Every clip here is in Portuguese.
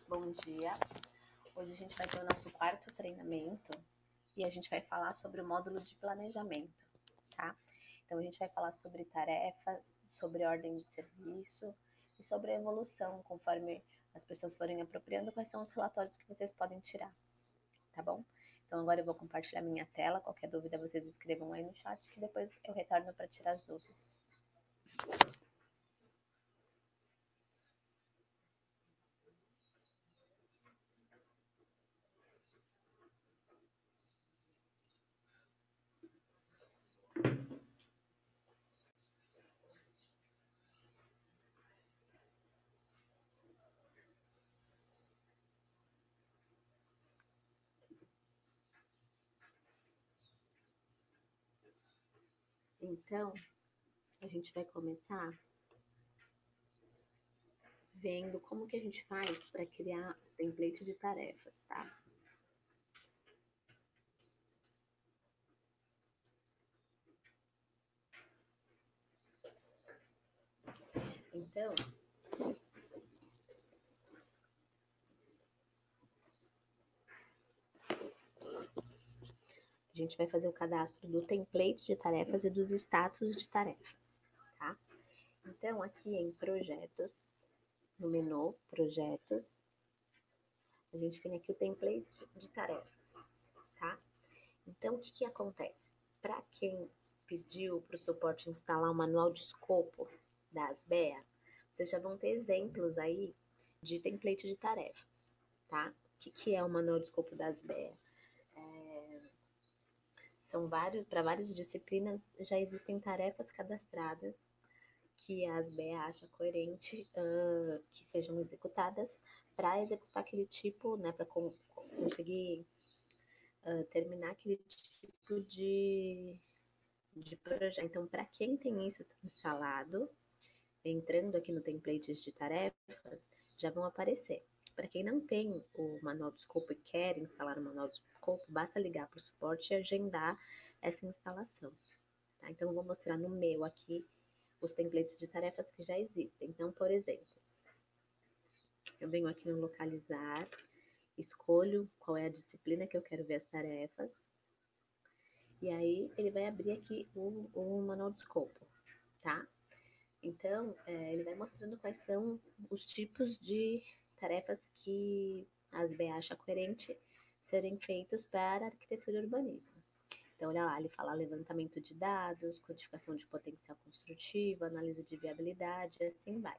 Bom dia. Hoje a gente vai ter o nosso quarto treinamento e a gente vai falar sobre o módulo de planejamento, tá? Então a gente vai falar sobre tarefas, sobre ordem de serviço e sobre a evolução conforme as pessoas forem apropriando, quais são os relatórios que vocês podem tirar, tá bom? Então agora eu vou compartilhar minha tela, qualquer dúvida vocês escrevam aí no chat que depois eu retorno para tirar as dúvidas. Então, a gente vai começar vendo como que a gente faz para criar o template de tarefas, tá? Então, a gente vai fazer o cadastro do template de tarefas e dos status de tarefas, tá? Então, aqui em projetos, no menu projetos, a gente tem aqui o template de tarefas, tá? Então, o que acontece? Para quem pediu para o suporte instalar o manual de escopo da ASBEA, vocês já vão ter exemplos aí de template de tarefas, tá? O que é o manual de escopo da ASBEA? São para várias disciplinas já existem tarefas cadastradas que a ASBEA acha coerente que sejam executadas para executar aquele tipo, né, para conseguir terminar aquele tipo de projeto. Então, para quem tem isso instalado, entrando aqui no templates de tarefas, já vão aparecer. Para quem não tem o manual de escopo e quer instalar o manual de escopo, basta ligar para o suporte e agendar essa instalação. Tá? Então, eu vou mostrar no meu aqui os templates de tarefas que já existem. Então, por exemplo, eu venho aqui no localizar, escolho qual é a disciplina que eu quero ver as tarefas, e aí ele vai abrir aqui o manual de escopo, tá? Então, ele vai mostrando quais são os tipos de tarefas que a ASBEA acha coerente serem feitos para arquitetura e urbanismo. Então, olha lá, ele fala levantamento de dados, quantificação de potencial construtivo, análise de viabilidade, assim vai.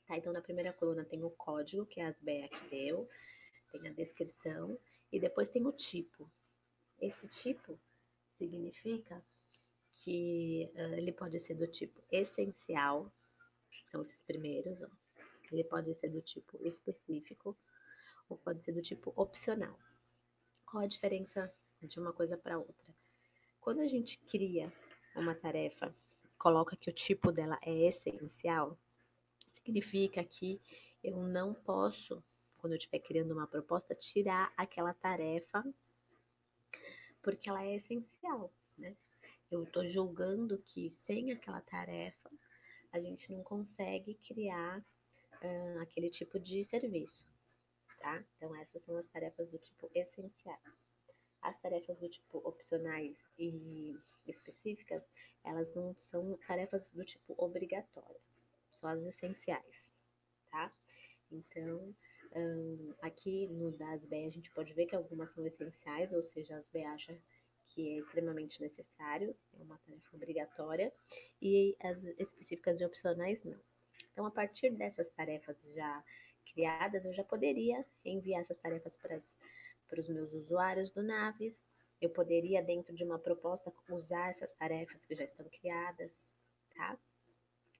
Tá, então, na primeira coluna tem o código, que é a ASBEA que deu, tem a descrição, e depois tem o tipo. Esse tipo significa que ele pode ser do tipo essencial, são esses primeiros, ó. Ele pode ser do tipo específico ou pode ser do tipo opcional. Qual a diferença de uma coisa para outra? Quando a gente cria uma tarefa, coloca que o tipo dela é essencial, significa que eu não posso, quando eu estiver criando uma proposta, tirar aquela tarefa porque ela é essencial, né? Eu estou julgando que sem aquela tarefa a gente não consegue criar aquele tipo de serviço, tá? Então essas são as tarefas do tipo essenciais. As tarefas do tipo opcionais e específicas, elas não são tarefas do tipo obrigatória, são as essenciais, tá? Então, aqui no da ASBEA a gente pode ver que algumas são essenciais, ou seja, a ASBEA acha que é extremamente necessário, é uma tarefa obrigatória, e as específicas de opcionais não. Então, a partir dessas tarefas já criadas, eu já poderia enviar essas tarefas para os meus usuários do Naves, eu poderia, dentro de uma proposta, usar essas tarefas que já estão criadas, tá?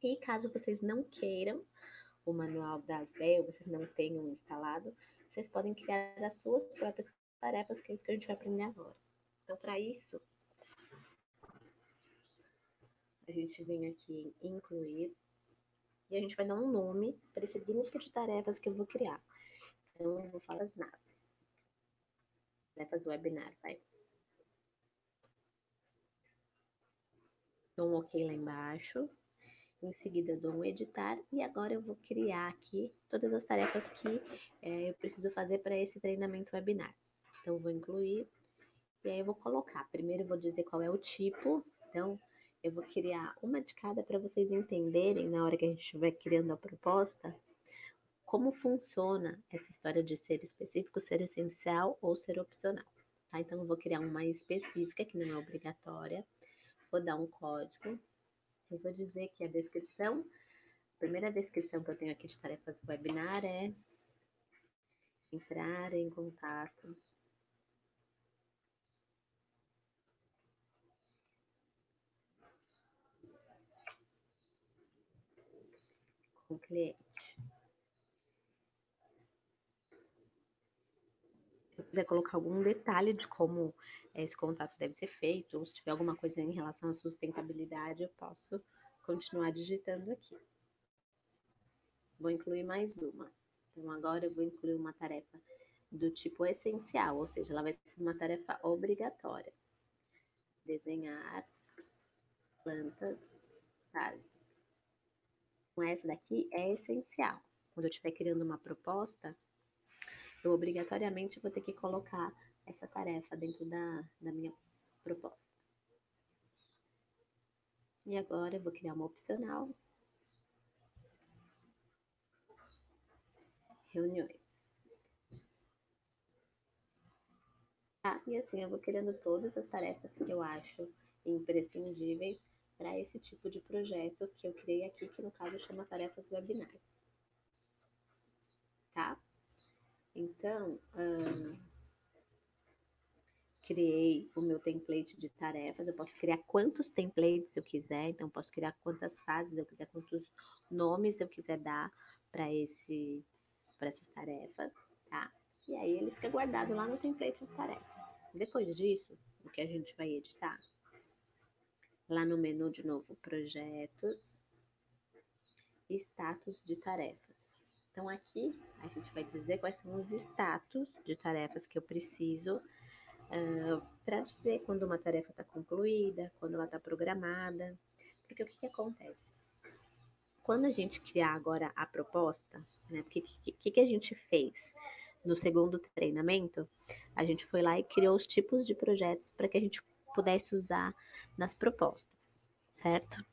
E caso vocês não queiram o manual da ASBEA, ou vocês não tenham instalado, vocês podem criar as suas próprias tarefas, que é isso que a gente vai aprender agora. Então, para isso, a gente vem aqui em incluir e a gente vai dar um nome para esse grupo de tarefas que eu vou criar. Então, eu vou falar as naves. Tarefas webinar, vai. Dou um ok lá embaixo. Em seguida, eu dou um editar e agora eu vou criar aqui todas as tarefas que eu preciso fazer para esse treinamento webinar. Então, eu vou incluir e aí eu vou colocar. Primeiro, eu vou dizer qual é o tipo. Então, eu vou criar uma de cada para vocês entenderem, na hora que a gente estiver criando a proposta, como funciona essa história de ser específico, ser essencial ou ser opcional. Tá? Então, eu vou criar uma específica, que não é obrigatória. Vou dar um código. Eu vou dizer que a descrição, a primeira descrição que eu tenho aqui de tarefas webinar é entrar em contato com o cliente. Se eu quiser colocar algum detalhe de como esse contato deve ser feito, ou se tiver alguma coisa em relação à sustentabilidade, eu posso continuar digitando aqui. Vou incluir mais uma. Então, agora eu vou incluir uma tarefa do tipo essencial, ou seja, ela vai ser uma tarefa obrigatória. Desenhar plantas básicas. Com essa daqui é essencial. Quando eu estiver criando uma proposta, eu obrigatoriamente vou ter que colocar essa tarefa dentro da minha proposta. E agora eu vou criar uma opcional. Reuniões. Tá? E assim eu vou criando todas as tarefas que eu acho imprescindíveis para esse tipo de projeto que eu criei aqui, que no caso chama Tarefas Webinar. Tá? Então, criei o meu template de tarefas. Eu posso criar quantos templates eu quiser, então posso criar quantas fases eu quiser, quantos nomes eu quiser dar para essas tarefas, tá? E aí ele fica guardado lá no template de tarefas. Depois disso, o que a gente vai editar? Lá no menu de novo, projetos, status de tarefas. Então aqui a gente vai dizer quais são os status de tarefas que eu preciso para dizer quando uma tarefa está concluída, quando ela está programada. Porque o que acontece? Quando a gente criar agora a proposta, né? Porque o que a gente fez no segundo treinamento? A gente foi lá e criou os tipos de projetos para que a gente pudesse usar nas propostas, certo?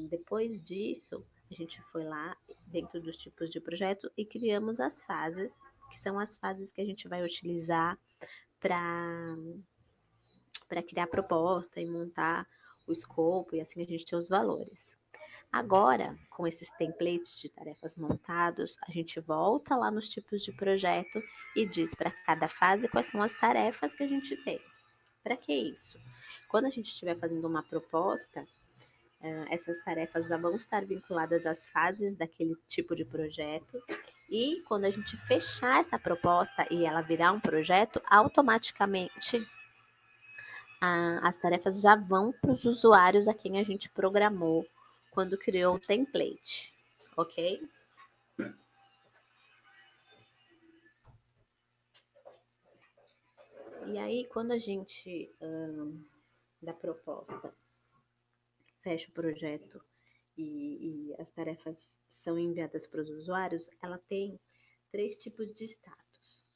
Depois disso, a gente foi lá dentro dos tipos de projeto e criamos as fases, que são as fases que a gente vai utilizar para criar a proposta e montar o escopo e assim a gente ter os valores. Agora, com esses templates de tarefas montados, a gente volta lá nos tipos de projeto e diz para cada fase quais são as tarefas que a gente tem. Para que isso? Quando a gente estiver fazendo uma proposta, essas tarefas já vão estar vinculadas às fases daquele tipo de projeto. E quando a gente fechar essa proposta e ela virar um projeto, automaticamente as tarefas já vão para os usuários a quem a gente programou quando criou o template, ok? E aí, quando a gente da proposta fecha o projeto e as tarefas são enviadas para os usuários, ela tem 3 tipos de status,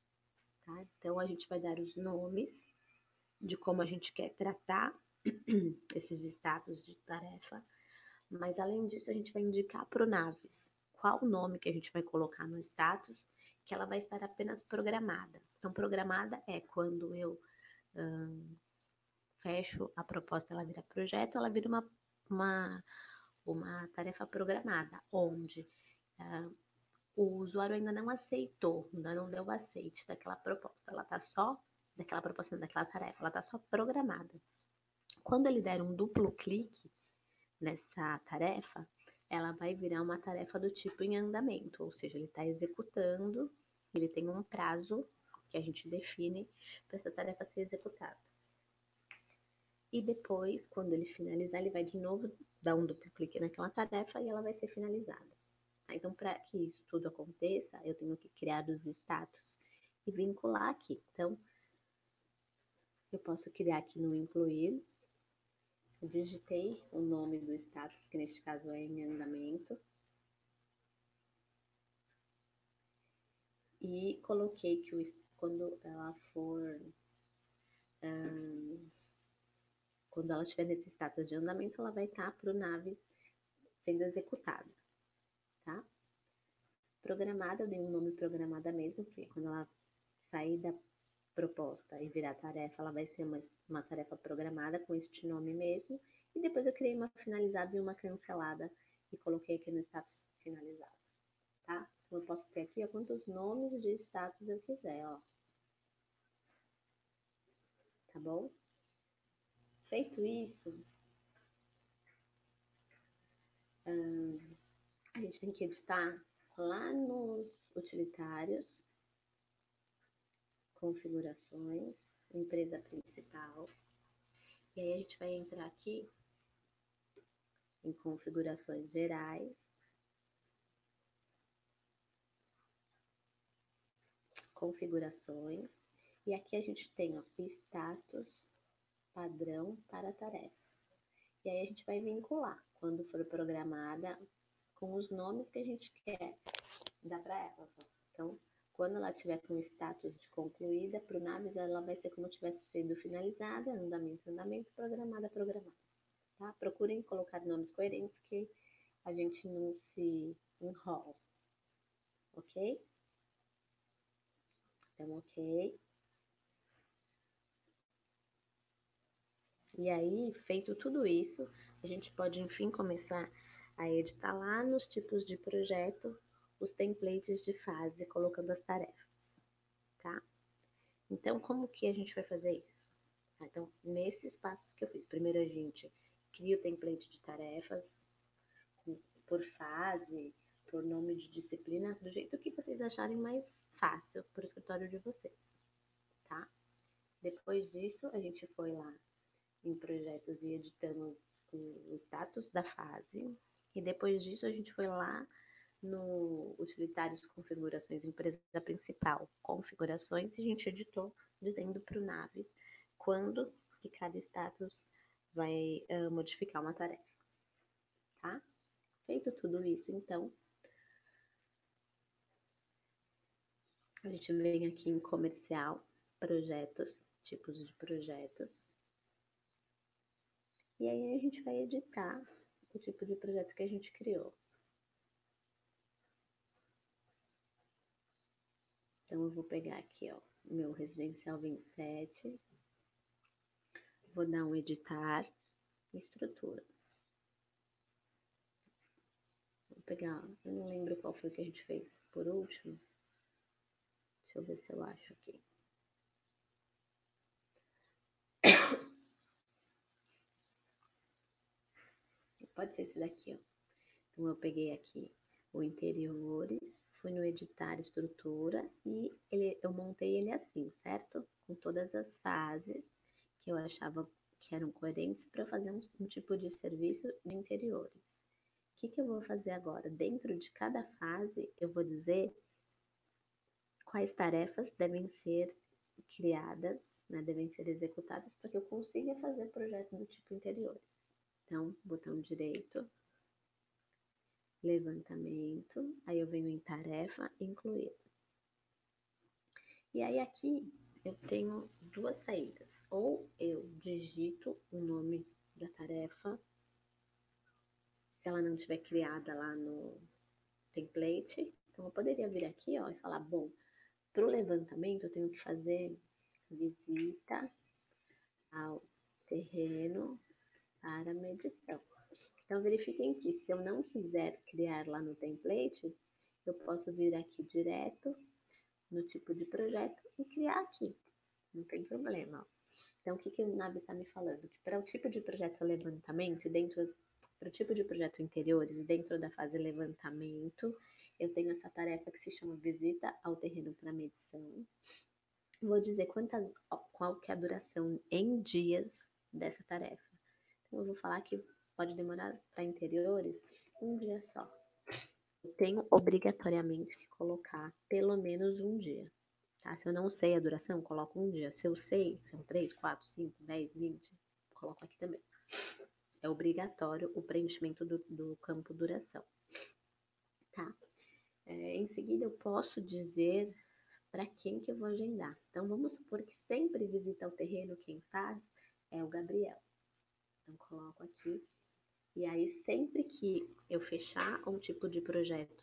tá? Então, a gente vai dar os nomes de como a gente quer tratar esses status de tarefa, mas além disso, a gente vai indicar para o Naves qual o nome que a gente vai colocar no status, que ela vai estar apenas programada. Então, programada é quando eu fecho a proposta, ela vira projeto, ela vira uma tarefa programada, onde o usuário ainda não aceitou, ainda não deu o aceite daquela proposta, ela está só, daquela proposta, daquela tarefa, ela está só programada. Quando ele der um duplo clique nessa tarefa, ela vai virar uma tarefa do tipo em andamento, ou seja, ele está executando, ele tem um prazo que a gente define para essa tarefa ser executada. E depois, quando ele finalizar, ele vai de novo dar um duplo clique naquela tarefa e ela vai ser finalizada. Então, para que isso tudo aconteça, eu tenho que criar os status e vincular aqui. Então, eu posso criar aqui no incluir digitei o nome do status, que neste caso é em andamento, e coloquei que quando ela for, quando ela estiver nesse status de andamento, ela vai estar para o Naves sendo executada, tá? Programada, eu dei um nome programada mesmo, porque quando ela sair da proposta e virar tarefa, ela vai ser uma tarefa programada com este nome mesmo. E depois eu criei uma finalizada e uma cancelada e coloquei aqui no status finalizado, tá? Então eu posso ter aqui ó, quantos nomes de status eu quiser, ó. Tá bom? Feito isso, a gente tem que editar lá nos utilitários, configurações, empresa principal. E aí a gente vai entrar aqui em configurações gerais, configurações, e aqui a gente tem ó, status padrão para a tarefa. E aí a gente vai vincular quando for programada com os nomes que a gente quer dar para ela. Então, quando ela tiver com status de concluída, para o Naves ela vai ser como tivesse sido finalizada, andamento, andamento, programada, programada. Tá? Procurem colocar nomes coerentes que a gente não se enrola, ok? Então, ok. E aí, feito tudo isso, a gente pode, enfim, começar a editar lá nos tipos de projeto os templates de fase, colocando as tarefas, tá? Então, como que a gente vai fazer isso? Então, nesses passos que eu fiz, primeiro a gente cria o template de tarefas por fase, por nome de disciplina, do jeito que vocês acharem mais fácil para o escritório de vocês, tá? Depois disso, a gente foi lá em projetos e editamos o status da fase. E depois disso, a gente foi lá no utilitários configurações, empresa principal, configurações, e a gente editou dizendo para o Naves quando que cada status vai modificar uma tarefa, tá? Feito tudo isso, então, a gente vem aqui em comercial, projetos, tipos de projetos, e aí a gente vai editar o tipo de projeto que a gente criou. Então, eu vou pegar aqui, ó, meu residencial 27, vou dar um editar, estrutura. Vou pegar, eu não lembro qual foi que a gente fez por último. Deixa eu ver se eu acho aqui. Pode ser esse daqui, ó. Então, eu peguei aqui o interiores, fui no editar estrutura e eu montei ele assim, certo? Com todas as fases que eu achava que eram coerentes para fazer um tipo de serviço de interiores. O que eu vou fazer agora? Dentro de cada fase, eu vou dizer quais tarefas devem ser criadas, né, devem ser executadas para que eu consiga fazer projeto do tipo interiores. Então, botão direito, levantamento, aí eu venho em tarefa, incluir. E aí aqui eu tenho duas saídas. Ou eu digito o nome da tarefa, se ela não estiver criada lá no template. Então eu poderia vir aqui, ó, e falar, bom, para o levantamento eu tenho que fazer visita ao terreno para medição. Então verifiquem que se eu não quiser criar lá no template, eu posso vir aqui direto no tipo de projeto e criar aqui. Não tem problema. Então, o que o Naves está me falando? Que para o tipo de projeto levantamento, para o tipo de projeto interiores, dentro da fase levantamento, eu tenho essa tarefa que se chama visita ao terreno para medição. Vou dizer qual que é a duração em dias dessa tarefa. Então, eu vou falar que pode demorar para interiores um dia só. Eu tenho obrigatoriamente que colocar pelo menos um dia. Tá? Se eu não sei a duração, coloco um dia. Se eu sei, são 3, 4, 5, 10, 20, coloco aqui também. é obrigatório o preenchimento do campo duração, tá? Em seguida, eu posso dizer para quem que eu vou agendar. Então, vamos supor que sempre visita o terreno quem faz é o Gabriel. Então, coloco aqui. E aí, sempre que eu fechar um tipo de projeto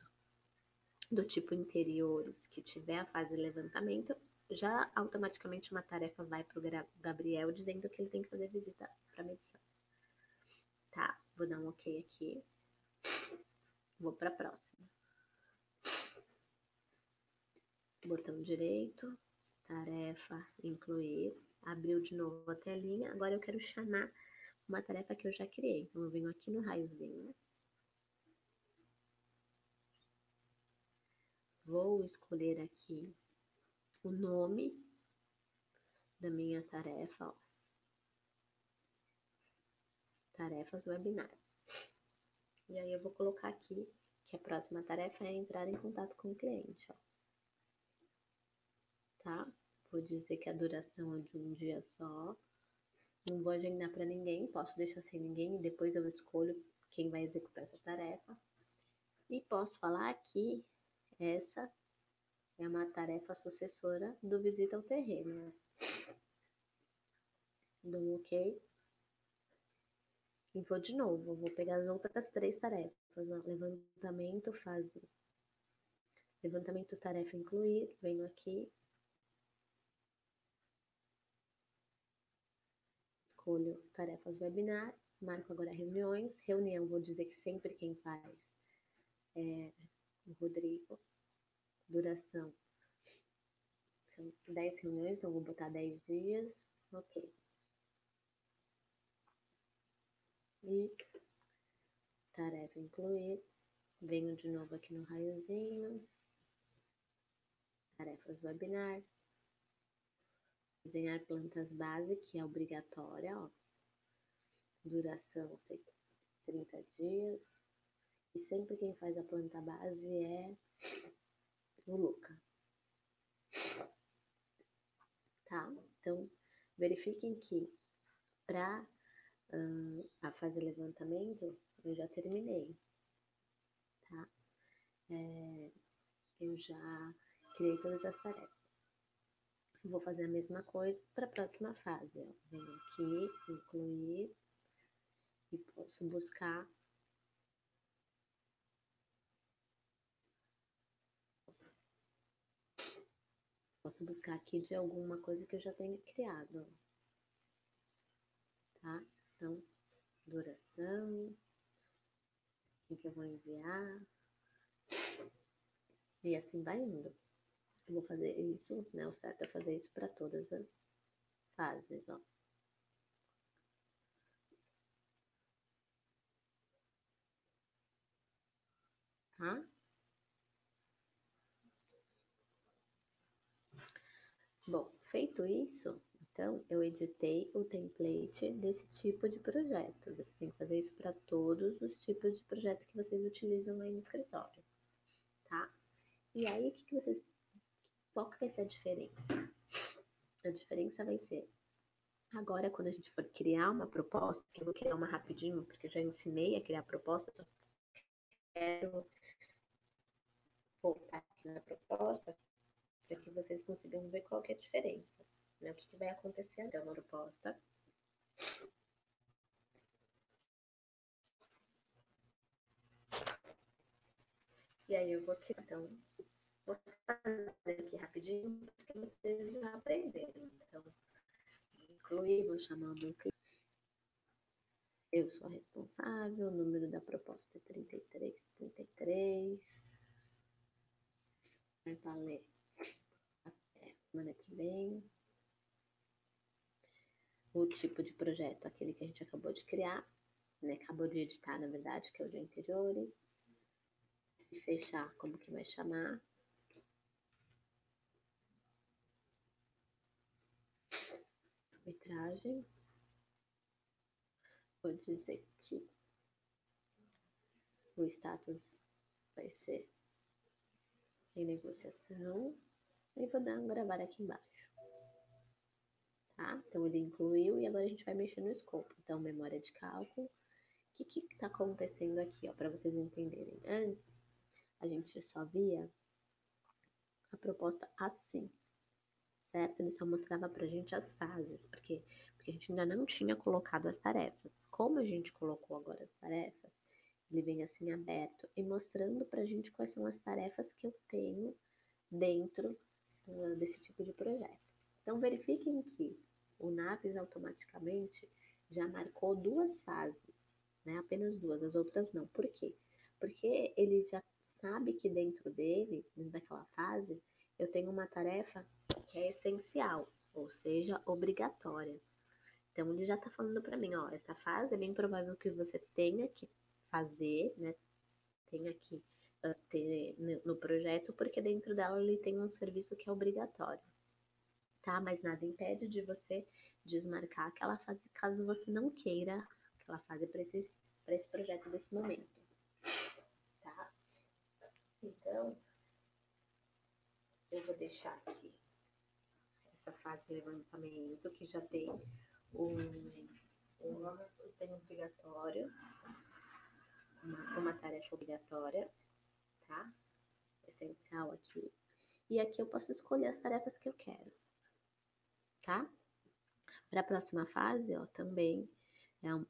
do tipo interiores que tiver a fase de levantamento, já automaticamente uma tarefa vai para o Gabriel dizendo que ele tem que fazer visita para medição. Tá, vou dar um ok aqui. Vou para a próxima. Botão direito, tarefa, incluir. Abriu de novo a telinha. Agora eu quero chamar uma tarefa que eu já criei. Então, eu venho aqui no raiozinho. Vou escolher aqui o nome da minha tarefa, ó. Tarefas webinar. E aí eu vou colocar aqui que a próxima tarefa é entrar em contato com o cliente, ó. Tá? Vou dizer que a duração é de um dia só. Não vou agendar para ninguém, posso deixar sem ninguém e depois eu escolho quem vai executar essa tarefa. E posso falar que essa é uma tarefa sucessora do visita ao terreno. Dou um ok. E vou de novo, vou pegar as outras 3 tarefas. Ó. Levantamento tarefa incluir, venho aqui. Escolho tarefas webinar, marco agora reuniões. Reunião, vou dizer que sempre quem faz é o Rodrigo. Duração são 10 reuniões, então vou botar 10 dias. Ok. E tarefa incluir. Venho de novo aqui no raiozinho. Tarefas webinar. Desenhar plantas base, que é obrigatória, ó. Duração 30 dias. E sempre quem faz a planta base é o Luca. Tá? Então, verifiquem que para a fazer levantamento, eu já terminei, tá? Eu já criei todas as tarefas. Vou fazer a mesma coisa para a próxima fase. Ó. Venho aqui, incluir e posso buscar. Posso buscar aqui de alguma coisa que eu já tenha criado, tá? Então, duração, o que eu vou enviar, e assim vai indo. Eu vou fazer isso, né? O certo é fazer isso para todas as fases, ó. Tá? Bom, feito isso, então eu editei o template desse tipo de projeto. Você tem que fazer isso para todos os tipos de projeto que vocês utilizam aí no escritório, tá? E aí, qual que vai ser a diferença? A diferença vai ser, agora quando a gente for criar uma proposta, que eu vou criar uma rapidinho, porque eu já ensinei a criar proposta, só quero voltar aqui na proposta para que vocês consigam ver qual que é a diferença, né? O que vai acontecer então na proposta. E aí eu vou criar, então, vou fazer aqui rapidinho, porque vocês já aprenderam. Então, incluir, vou chamar o meu cliente. Eu sou a responsável, o número da proposta é 3333. Vai valer até semana que vem. O tipo de projeto, aquele que a gente acabou de criar, né? Acabou de editar, na verdade, que é o de interiores. Se fechar, como que vai chamar? Metragem. Vou dizer que o status vai ser em negociação e vou dar um gravar aqui embaixo. Tá? Então ele incluiu e agora a gente vai mexer no escopo. Então, memória de cálculo, que está acontecendo aqui, ó, para vocês entenderem? Antes, a gente só via a proposta assim, certo? Ele só mostrava pra gente as fases, porque a gente ainda não tinha colocado as tarefas. Como a gente colocou agora as tarefas, ele vem assim aberto e mostrando pra gente quais são as tarefas que eu tenho dentro desse tipo de projeto. Então, verifiquem que o Naves automaticamente já marcou duas fases, né? Apenas duas, as outras não. Por quê? Porque ele já sabe que dentro dele, dentro daquela fase, eu tenho uma tarefa que é essencial, ou seja, obrigatória. Então, ele já está falando para mim, ó, essa fase é bem provável que você tenha que fazer, né? Tenha que ter no projeto, porque dentro dela ele tem um serviço que é obrigatório, tá? Mas nada impede de você desmarcar aquela fase caso você não queira aquela fase para esse projeto desse momento, tá? Então, eu vou deixar aqui essa fase de levantamento que já tem tem obrigatório, uma tarefa obrigatória, tá? Essencial aqui. E aqui eu posso escolher as tarefas que eu quero, tá? Para a próxima fase, ó, também,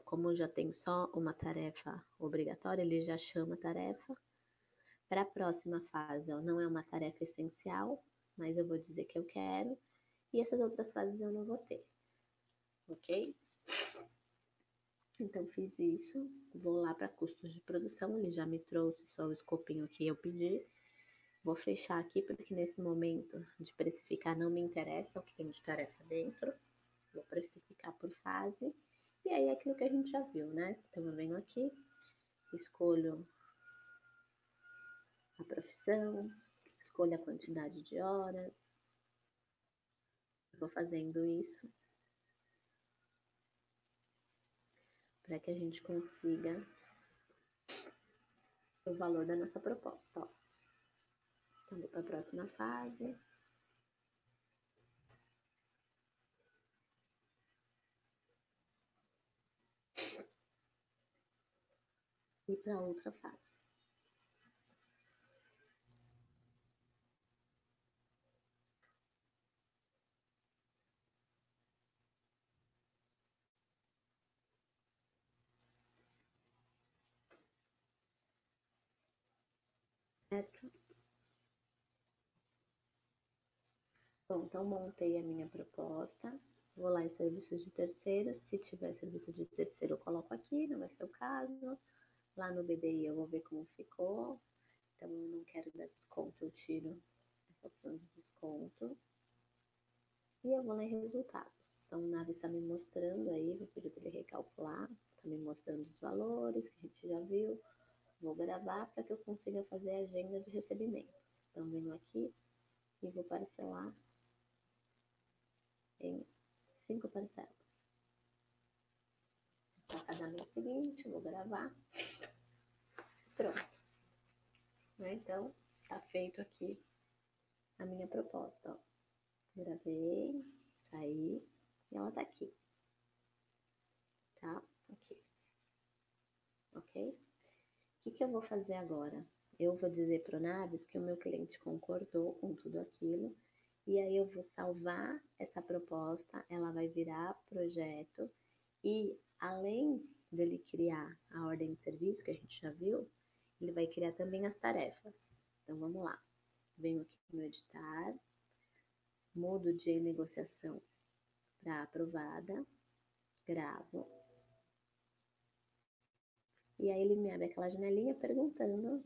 como já tem só uma tarefa obrigatória, ele já chama tarefa. Para a próxima fase, ó, não é uma tarefa essencial, mas eu vou dizer que eu quero. E essas outras fases eu não vou ter, ok? Então, fiz isso. Vou lá para custos de produção, ele já me trouxe só o escopinho que eu pedi. Vou fechar aqui, porque nesse momento de precificar não me interessa o que tem de tarefa dentro. Vou precificar por fase. E aí é aquilo que a gente já viu, né? Então eu venho aqui, escolho a profissão, escolho a quantidade de horas. Vou fazendo isso para que a gente consiga o valor da nossa proposta. Ó. Então, vou para a próxima fase. E para outra fase. Certo? Bom, então montei a minha proposta. Vou lá em serviços de terceiros. Se tiver serviço de terceiro, eu coloco aqui, não vai ser o caso. Lá no BDI eu vou ver como ficou. Então, eu não quero dar desconto, eu tiro essa opção de desconto. E eu vou lá em resultados. Então, o Naves está me mostrando aí, vou pedir para ele recalcular. Está me mostrando os valores que a gente já viu. Vou gravar para que eu consiga fazer a agenda de recebimento. Então, venho aqui e vou parcelar em 5 parcelas. Para cada mês seguinte, vou gravar. Pronto. Então, tá feito aqui a minha proposta. Ó. Gravei, saí e ela tá aqui. Tá? Aqui. Ok? O que eu vou fazer agora? Eu vou dizer pro Naves que o meu cliente concordou com tudo aquilo e aí eu vou salvar essa proposta, ela vai virar projeto e além dele criar a ordem de serviço que a gente já viu, ele vai criar também as tarefas. Então vamos lá. Venho aqui no editar, mudo de negociação para aprovada, gravo. E aí ele me abre aquela janelinha perguntando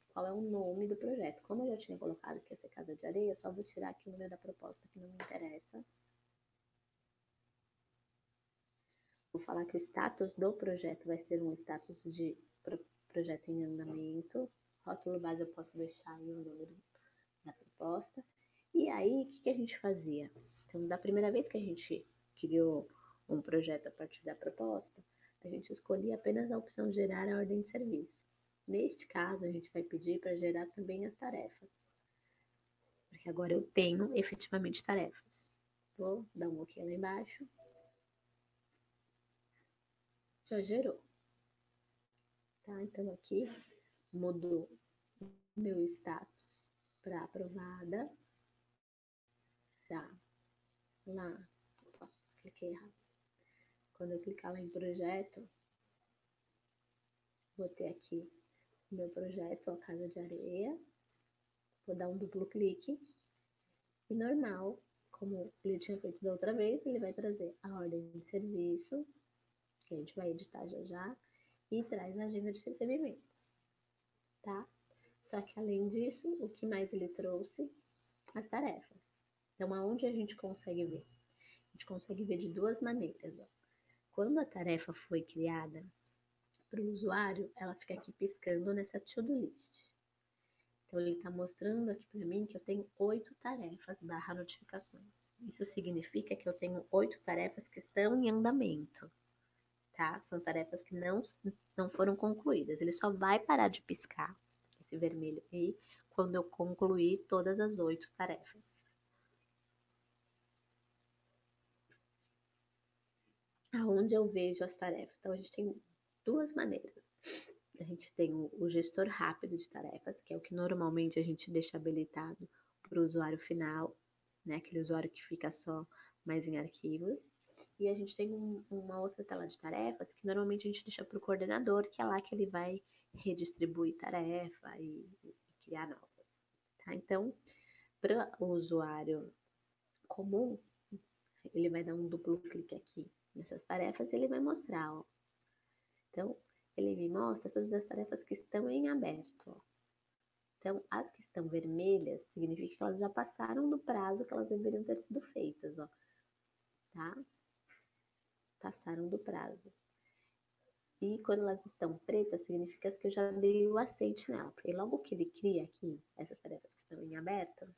qual é o nome do projeto. Como eu já tinha colocado que ia ser Casa de Areia, eu só vou tirar aqui o número da proposta que não me interessa. Vou falar que o status do projeto vai ser um status de projeto em andamento. Rótulo base eu posso deixar aí o número da proposta. E aí, o que a gente fazia? Então, da primeira vez que a gente criou um projeto a partir da proposta, a gente escolhia apenas a opção gerar a ordem de serviço. Neste caso, a gente vai pedir para gerar também as tarefas. Porque agora eu tenho efetivamente tarefas. Vou dar um OK lá embaixo. Já gerou. tá? Então aqui mudou meu status para aprovada, tá? Lá, opa, cliquei errado. Quando eu clicar lá em projeto, vou ter aqui o meu projeto, a Casa de Areia. Vou dar um duplo clique e normal, como ele tinha feito da outra vez, ele vai trazer a ordem de serviço, que a gente vai editar já já, e traz a agenda de recebimentos, tá? Só que além disso, o que mais ele trouxe? As tarefas. Então, aonde a gente consegue ver? A gente consegue ver de duas maneiras, ó. Quando a tarefa foi criada para o usuário, ela fica aqui piscando nessa to-do list. Então, ele está mostrando aqui para mim que eu tenho 8 tarefas / notificações. Isso significa que eu tenho 8 tarefas que estão em andamento, tá? São tarefas que não foram concluídas. Ele só vai parar de piscar, esse vermelho aí, quando eu concluir todas as 8 tarefas. Aonde eu vejo as tarefas? Então, a gente tem duas maneiras. A gente tem o gestor rápido de tarefas, que é o que normalmente a gente deixa habilitado para o usuário final, né? Aquele usuário que fica só mais em arquivos. E a gente tem uma outra tela de tarefas que normalmente a gente deixa para o coordenador, que é lá que ele vai redistribuir tarefa e criar novas. Tá? Então, para o usuário comum, ele vai dar um duplo clique aqui nessas tarefas e ele vai mostrar, ó. Então, ele me mostra todas as tarefas que estão em aberto, ó. Então, as que estão vermelhas significa que elas já passaram do prazo que elas deveriam ter sido feitas, ó. Tá? Passaram do prazo. E quando elas estão pretas, significa que eu já dei o aceite nela. Porque logo que ele cria aqui essas tarefas que estão em aberto,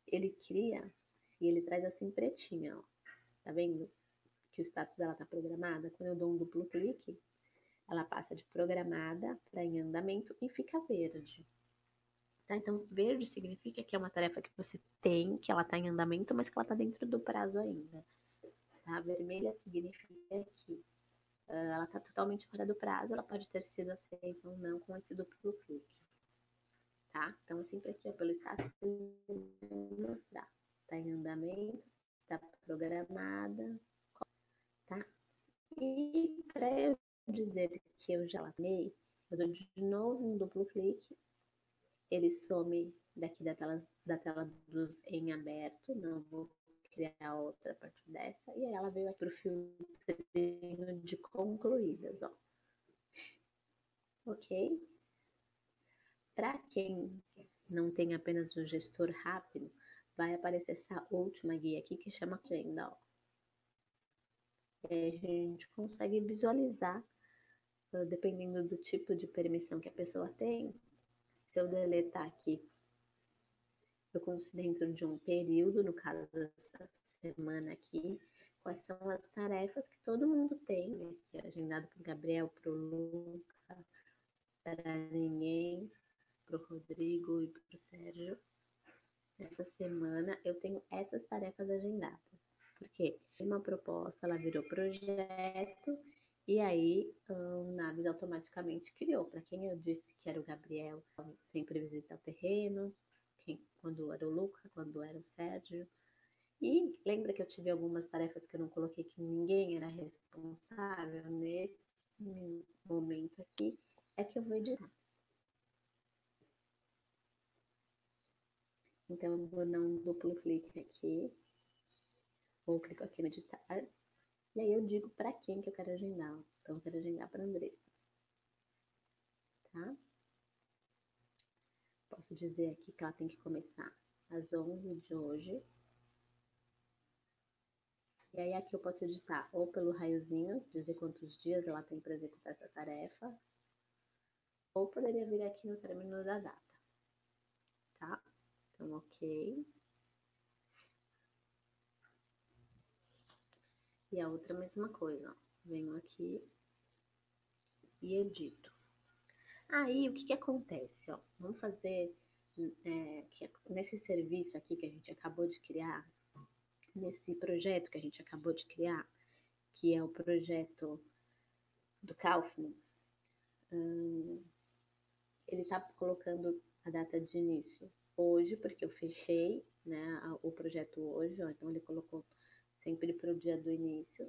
ele cria e ele traz assim pretinha, ó. Tá vendo? Que o status dela tá programada. Quando eu dou um duplo clique, ela passa de programada para em andamento e fica verde. Tá? Então, verde significa que é uma tarefa que você tem, que ela está em andamento, mas que ela está dentro do prazo ainda. Tá? Vermelha significa que ela está totalmente fora do prazo, ela pode ter sido aceita ou não com esse duplo clique. Tá? Então, sempre aqui, ó, pelo status, mostrar. Está em andamento, está programada, tá? E para eu dizer que eu já latei, eu dou de novo um duplo clique, ele some daqui da tela dos em aberto, não vou criar outra a partir dessa, e aí ela veio aqui pro filtrinho de concluídas, ó. Ok? Para quem não tem apenas o gestor rápido, vai aparecer essa última guia aqui que chama agenda, ó. A gente consegue visualizar, dependendo do tipo de permissão que a pessoa tem. Se eu deletar aqui, eu consigo dentro de um período, no caso dessa semana aqui, quais são as tarefas que todo mundo tem, né? Que é agendado para o Gabriel, para o Luca, para ninguém, para o Rodrigo e para o Sérgio. Essa semana eu tenho essas tarefas agendadas. Porque uma proposta, ela virou projeto, e aí o Naves automaticamente criou. Para quem eu disse que era o Gabriel, sempre visita o terreno, quando era o Luca, quando era o Sérgio. E lembra que eu tive algumas tarefas que eu não coloquei que ninguém era responsável? Nesse momento aqui é que eu vou editar. Então, eu vou dar um duplo clique aqui, ou clico aqui no editar, e aí eu digo para quem que eu quero agendar. Então, eu quero agendar para a Andressa, tá? Posso dizer aqui que ela tem que começar às 11 de hoje. E aí aqui eu posso editar ou pelo raiozinho, dizer quantos dias ela tem para executar essa tarefa, ou poderia vir aqui no término da data, tá? Então, ok. E a outra mesma coisa, ó. Venho aqui e edito. Aí, o que que acontece, ó? Vamos fazer nesse serviço aqui que a gente acabou de criar, nesse projeto que a gente acabou de criar, que é o projeto do Kaufman, ele está colocando a data de início hoje, porque eu fechei, né, o projeto hoje, ó, então ele colocou sempre para o dia do início.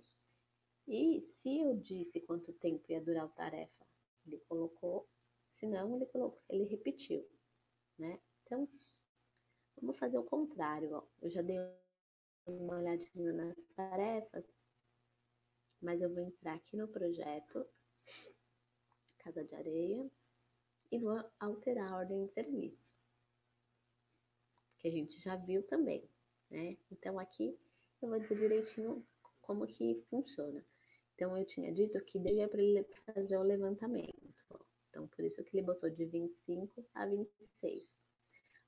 E se eu disse quanto tempo ia durar a tarefa, ele colocou, se não, ele repetiu, né? Então, vamos fazer o contrário, ó. Eu já dei uma olhadinha nas tarefas, mas eu vou entrar aqui no projeto Casa de Areia e vou alterar a ordem de serviço, que a gente já viu também, né? Então aqui eu vou dizer direitinho como que funciona. Então eu tinha dito que devia para ele fazer o levantamento. Então por isso que ele botou de 25 a 26.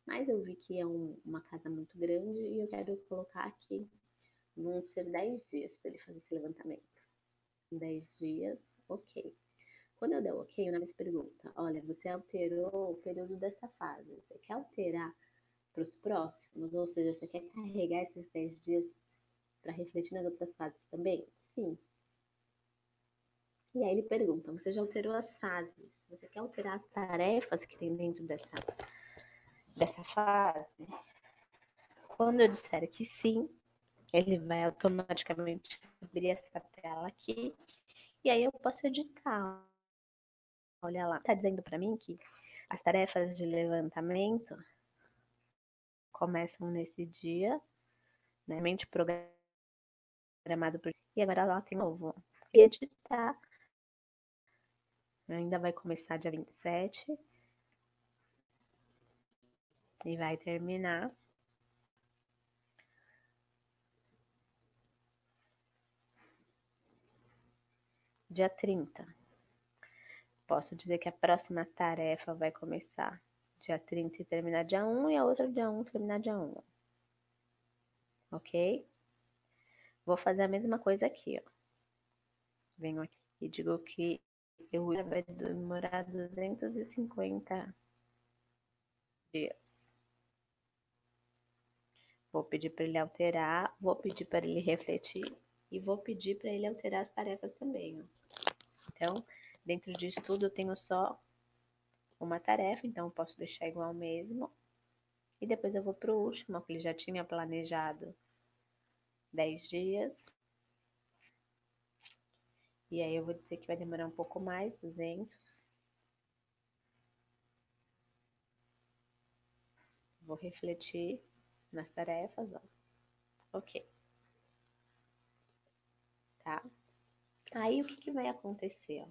Mas eu vi que é uma casa muito grande e eu quero colocar aqui, vão ser 10 dias para ele fazer esse levantamento. 10 dias, ok. Quando eu der ok, o Naves pergunta, olha, você alterou o período dessa fase, você quer alterar para os próximos? Ou seja, você quer carregar esses 10 dias para refletir nas outras fases também? Sim. E aí ele pergunta, você já alterou as fases? Você quer alterar as tarefas que tem dentro dessa fase? Quando eu disser que sim, ele vai automaticamente abrir essa tela aqui e aí eu posso editar. Olha lá, tá dizendo para mim que as tarefas de levantamento começam nesse dia, né? Mente programado por... E agora lá tem novo. E editar. Ainda vai começar dia 27 e vai terminar dia 30. Posso dizer que a próxima tarefa vai começar dia 30 e terminar dia 1 e a outra dia 1 terminar dia 1. Ok? Vou fazer a mesma coisa aqui, ó. Venho aqui e digo que eu vai demorar 250 dias. Vou pedir para ele alterar, vou pedir para ele refletir e vou pedir para ele alterar as tarefas também, ó. Então, dentro disso tudo eu tenho só uma tarefa, então eu posso deixar igual mesmo. E depois eu vou para o último, que ele já tinha planejado 10 dias. E aí eu vou dizer que vai demorar um pouco mais, 200. Vou refletir nas tarefas, ó. Ok. Tá? Aí o que vai acontecer, ó?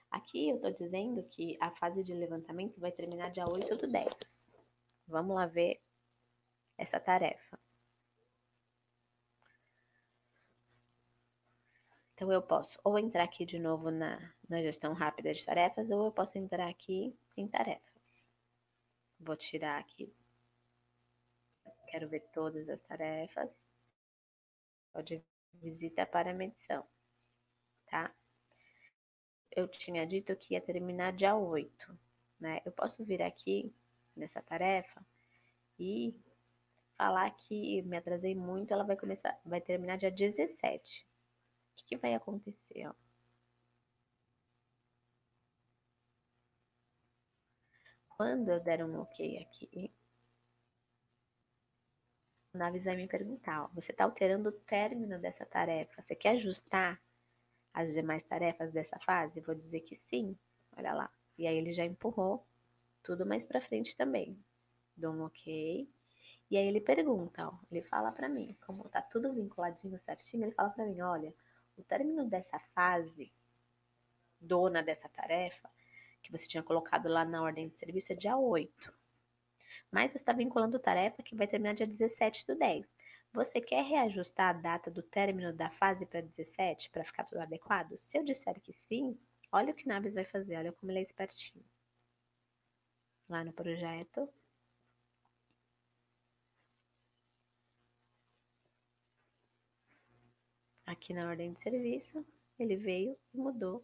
Aqui eu tô dizendo que a fase de levantamento vai terminar dia 8/10. Vamos lá ver essa tarefa. Então eu posso ou entrar aqui de novo na gestão rápida de tarefas, ou eu posso entrar aqui em tarefas. Vou tirar aqui. Quero ver todas as tarefas. Pode visita para medição, tá? Eu tinha dito que ia terminar dia 8, né? Eu posso vir aqui nessa tarefa e falar que me atrasei muito, ela vai terminar dia 17. O que vai acontecer, ó? Quando eu der um ok aqui, o Naves vai me perguntar, ó, você está alterando o término dessa tarefa, você quer ajustar as demais tarefas dessa fase? Vou dizer que sim, olha lá. E aí ele já empurrou tudo mais para frente também. Dou um ok. E aí ele pergunta, ó, ele fala para mim, como tá tudo vinculadinho certinho, ele fala para mim, olha, o término dessa fase, dona dessa tarefa, que você tinha colocado lá na ordem de serviço é dia 8. Mas você está vinculando tarefa que vai terminar dia 17/10. Você quer reajustar a data do término da fase para 17 para ficar tudo adequado? Se eu disser que sim, olha o que Naves vai fazer, olha como ele é espertinho. Lá no projeto. Aqui na ordem de serviço, ele veio e mudou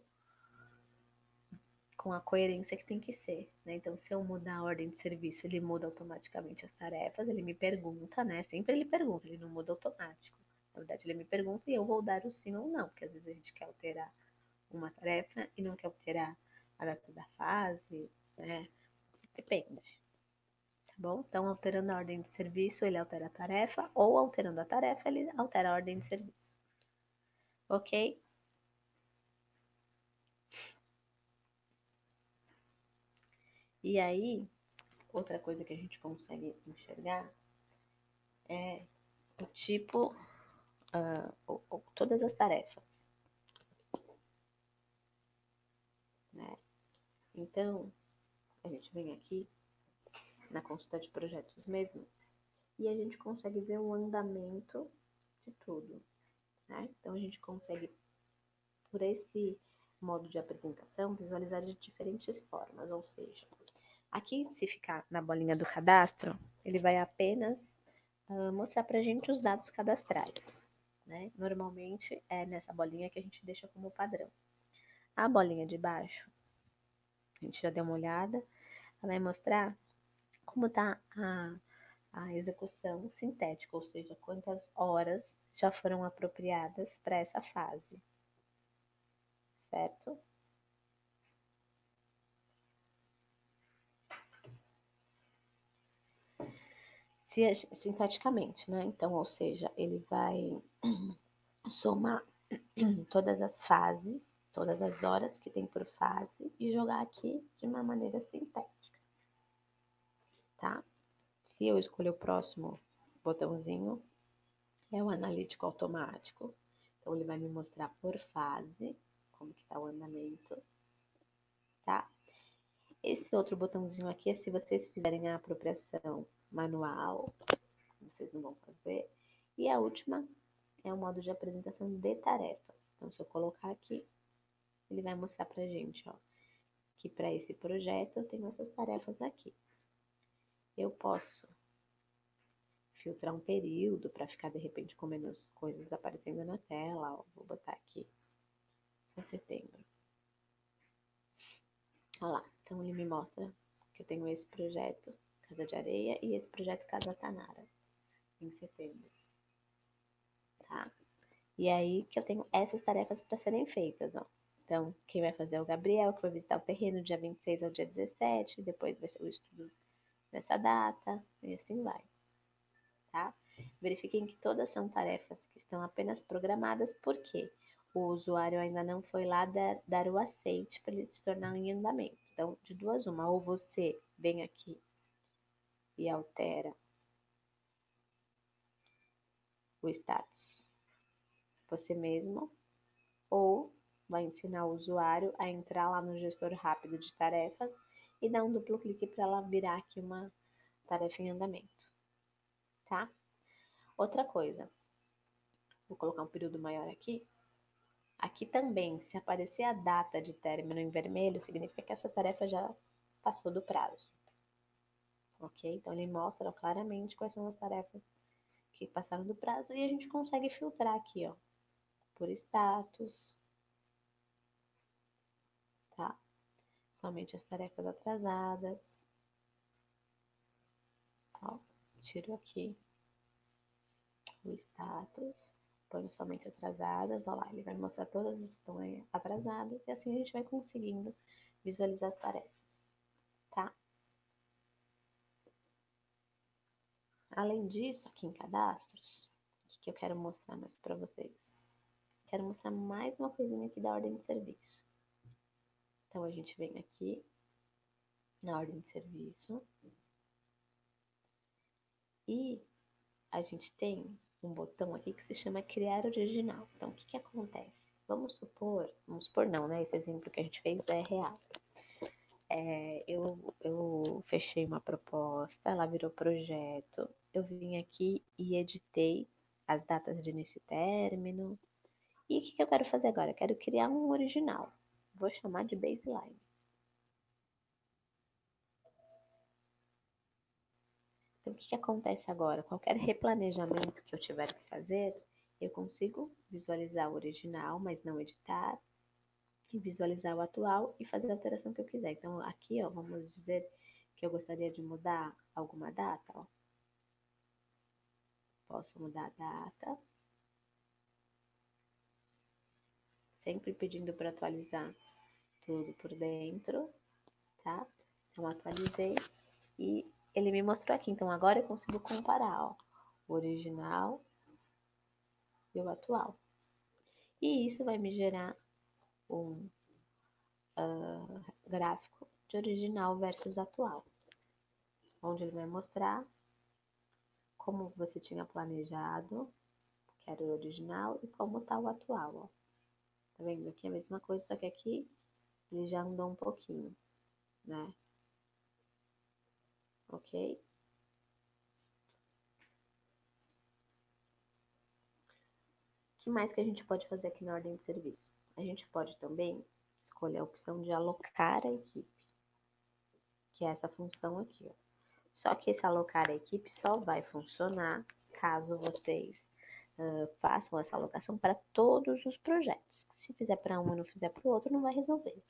com a coerência que tem que ser, né? Então, se eu mudar a ordem de serviço, ele muda automaticamente as tarefas, ele me pergunta, né? Sempre ele pergunta, ele não muda automático. Na verdade, ele me pergunta e eu vou dar o sim ou não, porque às vezes a gente quer alterar uma tarefa e não quer alterar a data da fase, né? Depende, tá bom? Então, alterando a ordem de serviço, ele altera a tarefa, ou alterando a tarefa, ele altera a ordem de serviço. Ok? E aí, outra coisa que a gente consegue enxergar é o tipo, todas as tarefas, né? Então, a gente vem aqui na consulta de projetos mesmo e a gente consegue ver o andamento de tudo, né? Então, a gente consegue, por esse modo de apresentação, visualizar de diferentes formas, ou seja, aqui, se ficar na bolinha do cadastro, ele vai apenas mostrar para a gente os dados cadastrais, né? Normalmente é nessa bolinha que a gente deixa como padrão. A bolinha de baixo, a gente já deu uma olhada, ela vai mostrar como está a execução sintética, ou seja, quantas horas já foram apropriadas para essa fase, certo? Sinteticamente, né? Então, ou seja, ele vai somar todas as fases, todas as horas que tem por fase e jogar aqui de uma maneira sintética, tá? Se eu escolher o próximo botãozinho, é o analítico automático. Então, ele vai me mostrar por fase como que tá o andamento, tá? Esse outro botãozinho aqui é se vocês fizerem a apropriação manual, vocês não vão fazer. E a última é o modo de apresentação de tarefas. Então, se eu colocar aqui, ele vai mostrar pra gente, ó, que para esse projeto eu tenho essas tarefas aqui. Eu posso filtrar um período para ficar de repente com menos coisas aparecendo na tela, ó, vou botar aqui, só setembro. Olha lá, então ele me mostra que eu tenho esse projeto Casa de Areia e esse projeto Casa Tanara em setembro, tá? E aí que eu tenho essas tarefas para serem feitas, ó. Então, quem vai fazer é o Gabriel, que vai visitar o terreno dia 26 ao dia 17, depois vai ser o estudo nessa data, e assim vai, tá? Verifiquem que todas são tarefas que estão apenas programadas, porque o usuário ainda não foi lá dar o aceite para ele se tornar em andamento. Então, de duas uma, ou você vem aqui e altera o status você mesmo, ou vai ensinar o usuário a entrar lá no gestor rápido de tarefas e dar um duplo clique para ela virar aqui uma tarefa em andamento, tá? Outra coisa, vou colocar um período maior aqui. Aqui também, se aparecer a data de término em vermelho, significa que essa tarefa já passou do prazo, ok? Então, ele mostra claramente quais são as tarefas que passaram do prazo e a gente consegue filtrar aqui, ó, por status, tá? Somente as tarefas atrasadas. Ó, tiro aqui o status, ponho somente atrasadas. Ó lá, ele vai mostrar todas as que estão atrasadas e assim a gente vai conseguindo visualizar as tarefas, tá? Além disso, aqui em cadastros, o que eu quero mostrar mais para vocês? Quero mostrar mais uma coisinha aqui da ordem de serviço. Então, a gente vem aqui na ordem de serviço e a gente tem um botão aqui que se chama criar original. Então, o que que acontece? Vamos supor não, né? Esse exemplo que a gente fez é real. Eu fechei uma proposta, ela virou projeto, eu vim aqui e editei as datas de início e término. E o que que eu quero fazer agora? Eu quero criar um original. Vou chamar de baseline. Então, o que que acontece agora? Qualquer replanejamento que eu tiver que fazer, eu consigo visualizar o original, mas não editar, e visualizar o atual e fazer a alteração que eu quiser. Então, aqui, ó, vamos dizer que eu gostaria de mudar alguma data, ó. Posso mudar a data, sempre pedindo para atualizar tudo por dentro, tá? Então, atualizei e ele me mostrou aqui. Então, agora eu consigo comparar, ó, o original e o atual. E isso vai me gerar um gráfico de original versus atual, onde ele vai mostrar como você tinha planejado, que era o original, e como tá o atual, ó. Tá vendo? Aqui é a mesma coisa, só que aqui ele já andou um pouquinho, né? Ok? O que mais que a gente pode fazer aqui na ordem de serviço? A gente pode também escolher a opção de alocar a equipe, que é essa função aqui, ó. Só que esse alocar a equipe só vai funcionar caso vocês façam essa alocação para todos os projetos. Se fizer para um e não fizer para o outro, não vai resolver.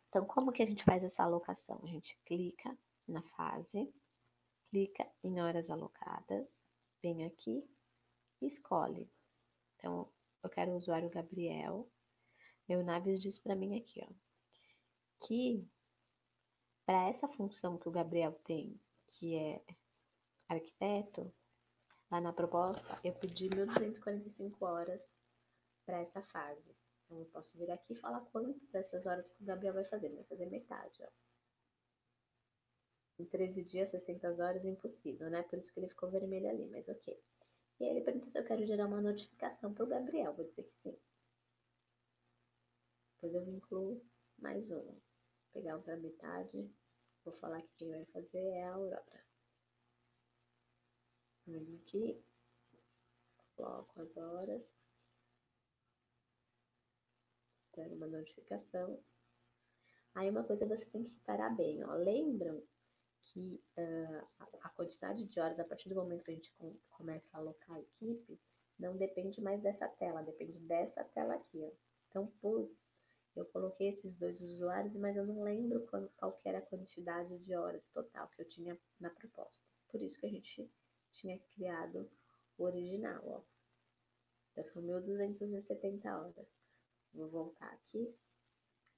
Então, como que a gente faz essa alocação? A gente clica na fase, clica em horas alocadas, vem aqui e escolhe. Então, eu quero o usuário Gabriel. Meu Naves diz para mim aqui, ó, que para essa função que o Gabriel tem, que é arquiteto, lá na proposta eu pedi 1.245 horas para essa fase. Então, eu posso vir aqui e falar quanto dessas horas que o Gabriel vai fazer. Ele vai fazer metade, ó. Em 13 dias, 600 horas, impossível, né? Por isso que ele ficou vermelho ali, mas ok. E aí ele pergunta se eu quero gerar uma notificação para o Gabriel. Vou dizer que sim. Depois eu incluo mais uma. Vou pegar outra metade. Vou falar que quem vai fazer é a Aurora. Venho aqui. Coloco as horas. Quero uma notificação. Aí uma coisa você tem que parar bem, ó. Lembram que a quantidade de horas, a partir do momento que a gente começa a alocar a equipe, não depende mais dessa tela, depende dessa tela aqui, ó. Então, putz, eu coloquei esses dois usuários, mas eu não lembro qual que era a quantidade de horas total que eu tinha na proposta. Por isso que a gente tinha criado o original, ó. Então, são 1.270 horas. Vou voltar aqui,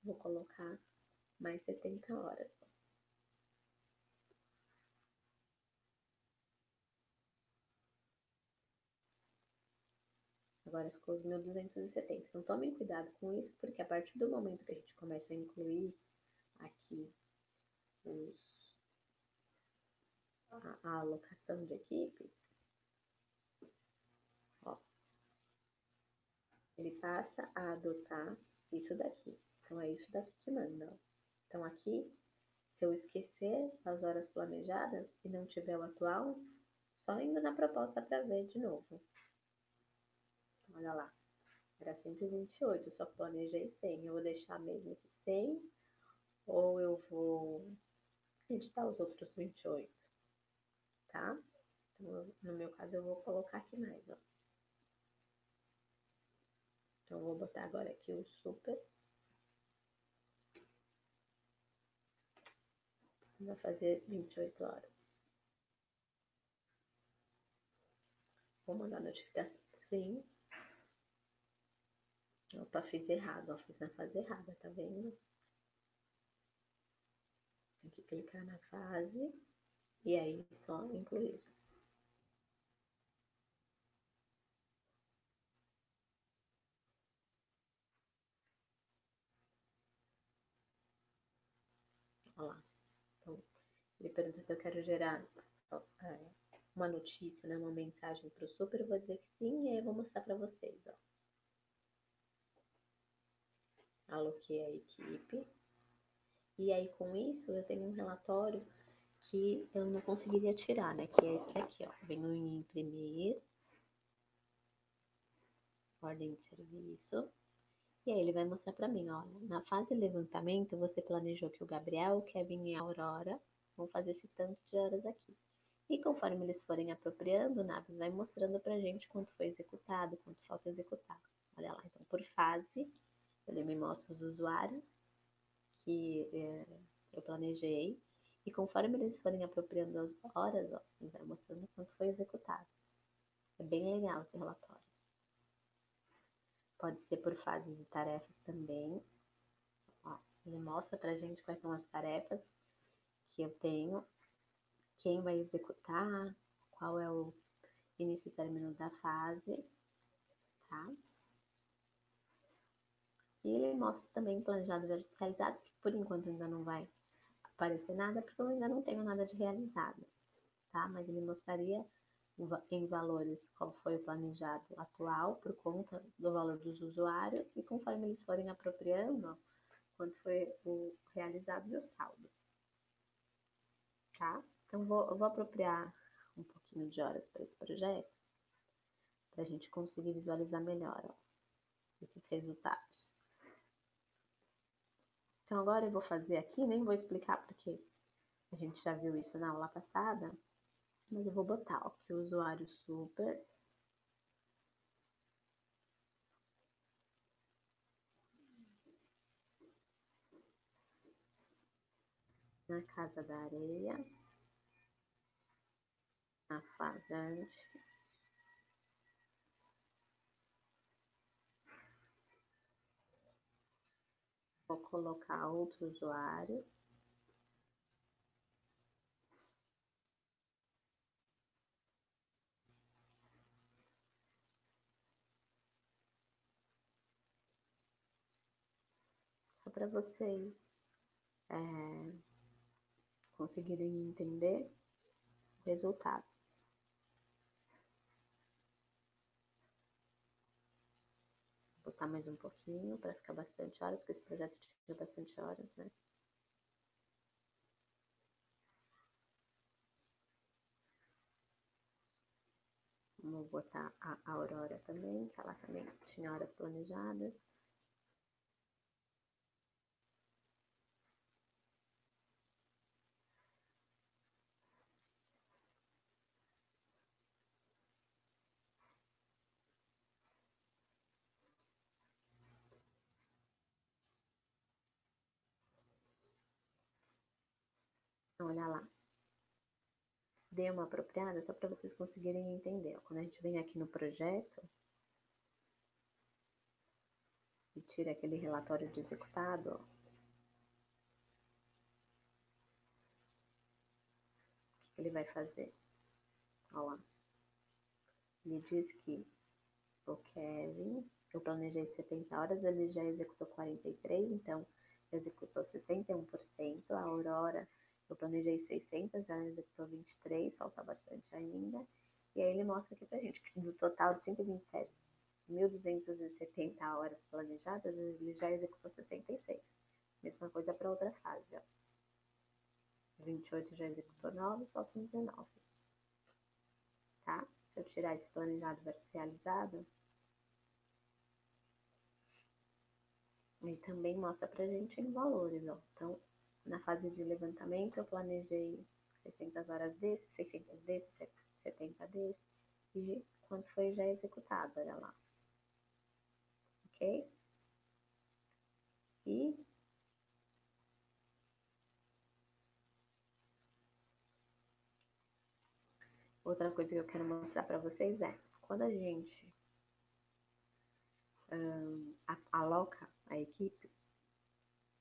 vou colocar mais 70 horas. Agora ficou os 1.270. Então tomem cuidado com isso, porque a partir do momento que a gente começa a incluir aqui a alocação de equipes, ó, ele passa a adotar isso daqui. Então é isso daqui que manda. Ó. Então aqui, se eu esquecer as horas planejadas e não tiver o atual, só indo na proposta para ver de novo. Olha lá, era 128, só planejei 100. Eu vou deixar mesmo esse 100 ou eu vou editar os outros 28, tá? Então, no meu caso, eu vou colocar aqui mais, ó. Então, eu vou botar agora aqui o super. Vai fazer 28 horas. Vou mandar notificação, sim. Opa, fiz errado, ó. Fiz na fase errada, tá vendo? Tem que clicar na fase e aí só incluir. Olha lá. Então, ele pergunta se eu quero gerar uma notícia, né, uma mensagem para o super, eu vou dizer que sim, e aí eu vou mostrar para vocês, ó. Aloquei a equipe. E aí, com isso, eu tenho um relatório que eu não conseguiria tirar, né? Que é esse daqui, ó. Venho em imprimir, ordem de serviço. E aí ele vai mostrar para mim, ó. Na fase levantamento, você planejou que o Gabriel, o Kevin e a Aurora vão fazer esse tanto de horas aqui. E conforme eles forem apropriando, o Naves vai mostrando pra gente quanto foi executado, quanto falta executar. Olha lá, então por fase, ele me mostra os usuários que eu planejei. E conforme eles forem apropriando as horas, ó, ele vai mostrando quanto foi executado. É bem legal esse relatório. Pode ser por fases de tarefas também. Ó, ele mostra pra gente quais são as tarefas que eu tenho, quem vai executar, qual é o início e término da fase, tá? E ele mostra também planejado versus realizado, que por enquanto ainda não vai aparecer nada, porque eu ainda não tenho nada de realizado, tá? Mas ele mostraria em valores qual foi o planejado atual por conta do valor dos usuários e conforme eles forem apropriando, quanto foi o realizado e o saldo, tá? Então eu vou apropriar um pouquinho de horas para esse projeto, para a gente conseguir visualizar melhor, ó, esses resultados. Então agora eu vou fazer aqui, nem vou explicar porque a gente já viu isso na aula passada, mas eu vou botar, ó, que o usuário super na Casa da Areia, na fase vou colocar outro usuário. Só para vocês conseguirem entender o resultado. Vou botar mais um pouquinho para ficar bastante horas, porque esse projeto tinha bastante horas, né? Vou botar a Aurora também, que ela também tinha horas planejadas. Então, olha lá. Dei uma apropriada só para vocês conseguirem entender. Quando a gente vem aqui no projeto e tira aquele relatório de executado, ó, o que ele vai fazer? Olha lá. Ele diz que o Kevin, eu planejei 70 horas, ele já executou 43, então executou 61%. A Aurora, eu planejei 600, ela executou 23, falta bastante ainda. E aí ele mostra aqui pra gente que do total de 127.270 horas planejadas, ele já executou 66. Mesma coisa para outra fase, ó. 28 já executou 9, faltam 19. Tá? Se eu tirar esse planejado versus realizado, e também mostra pra gente em valores, ó. Então, na fase de levantamento, eu planejei 600 horas desse, 600 desse, 70 desse, e quanto foi já executado, olha lá. Ok? E outra coisa que eu quero mostrar para vocês é, quando a gente aloca a equipe,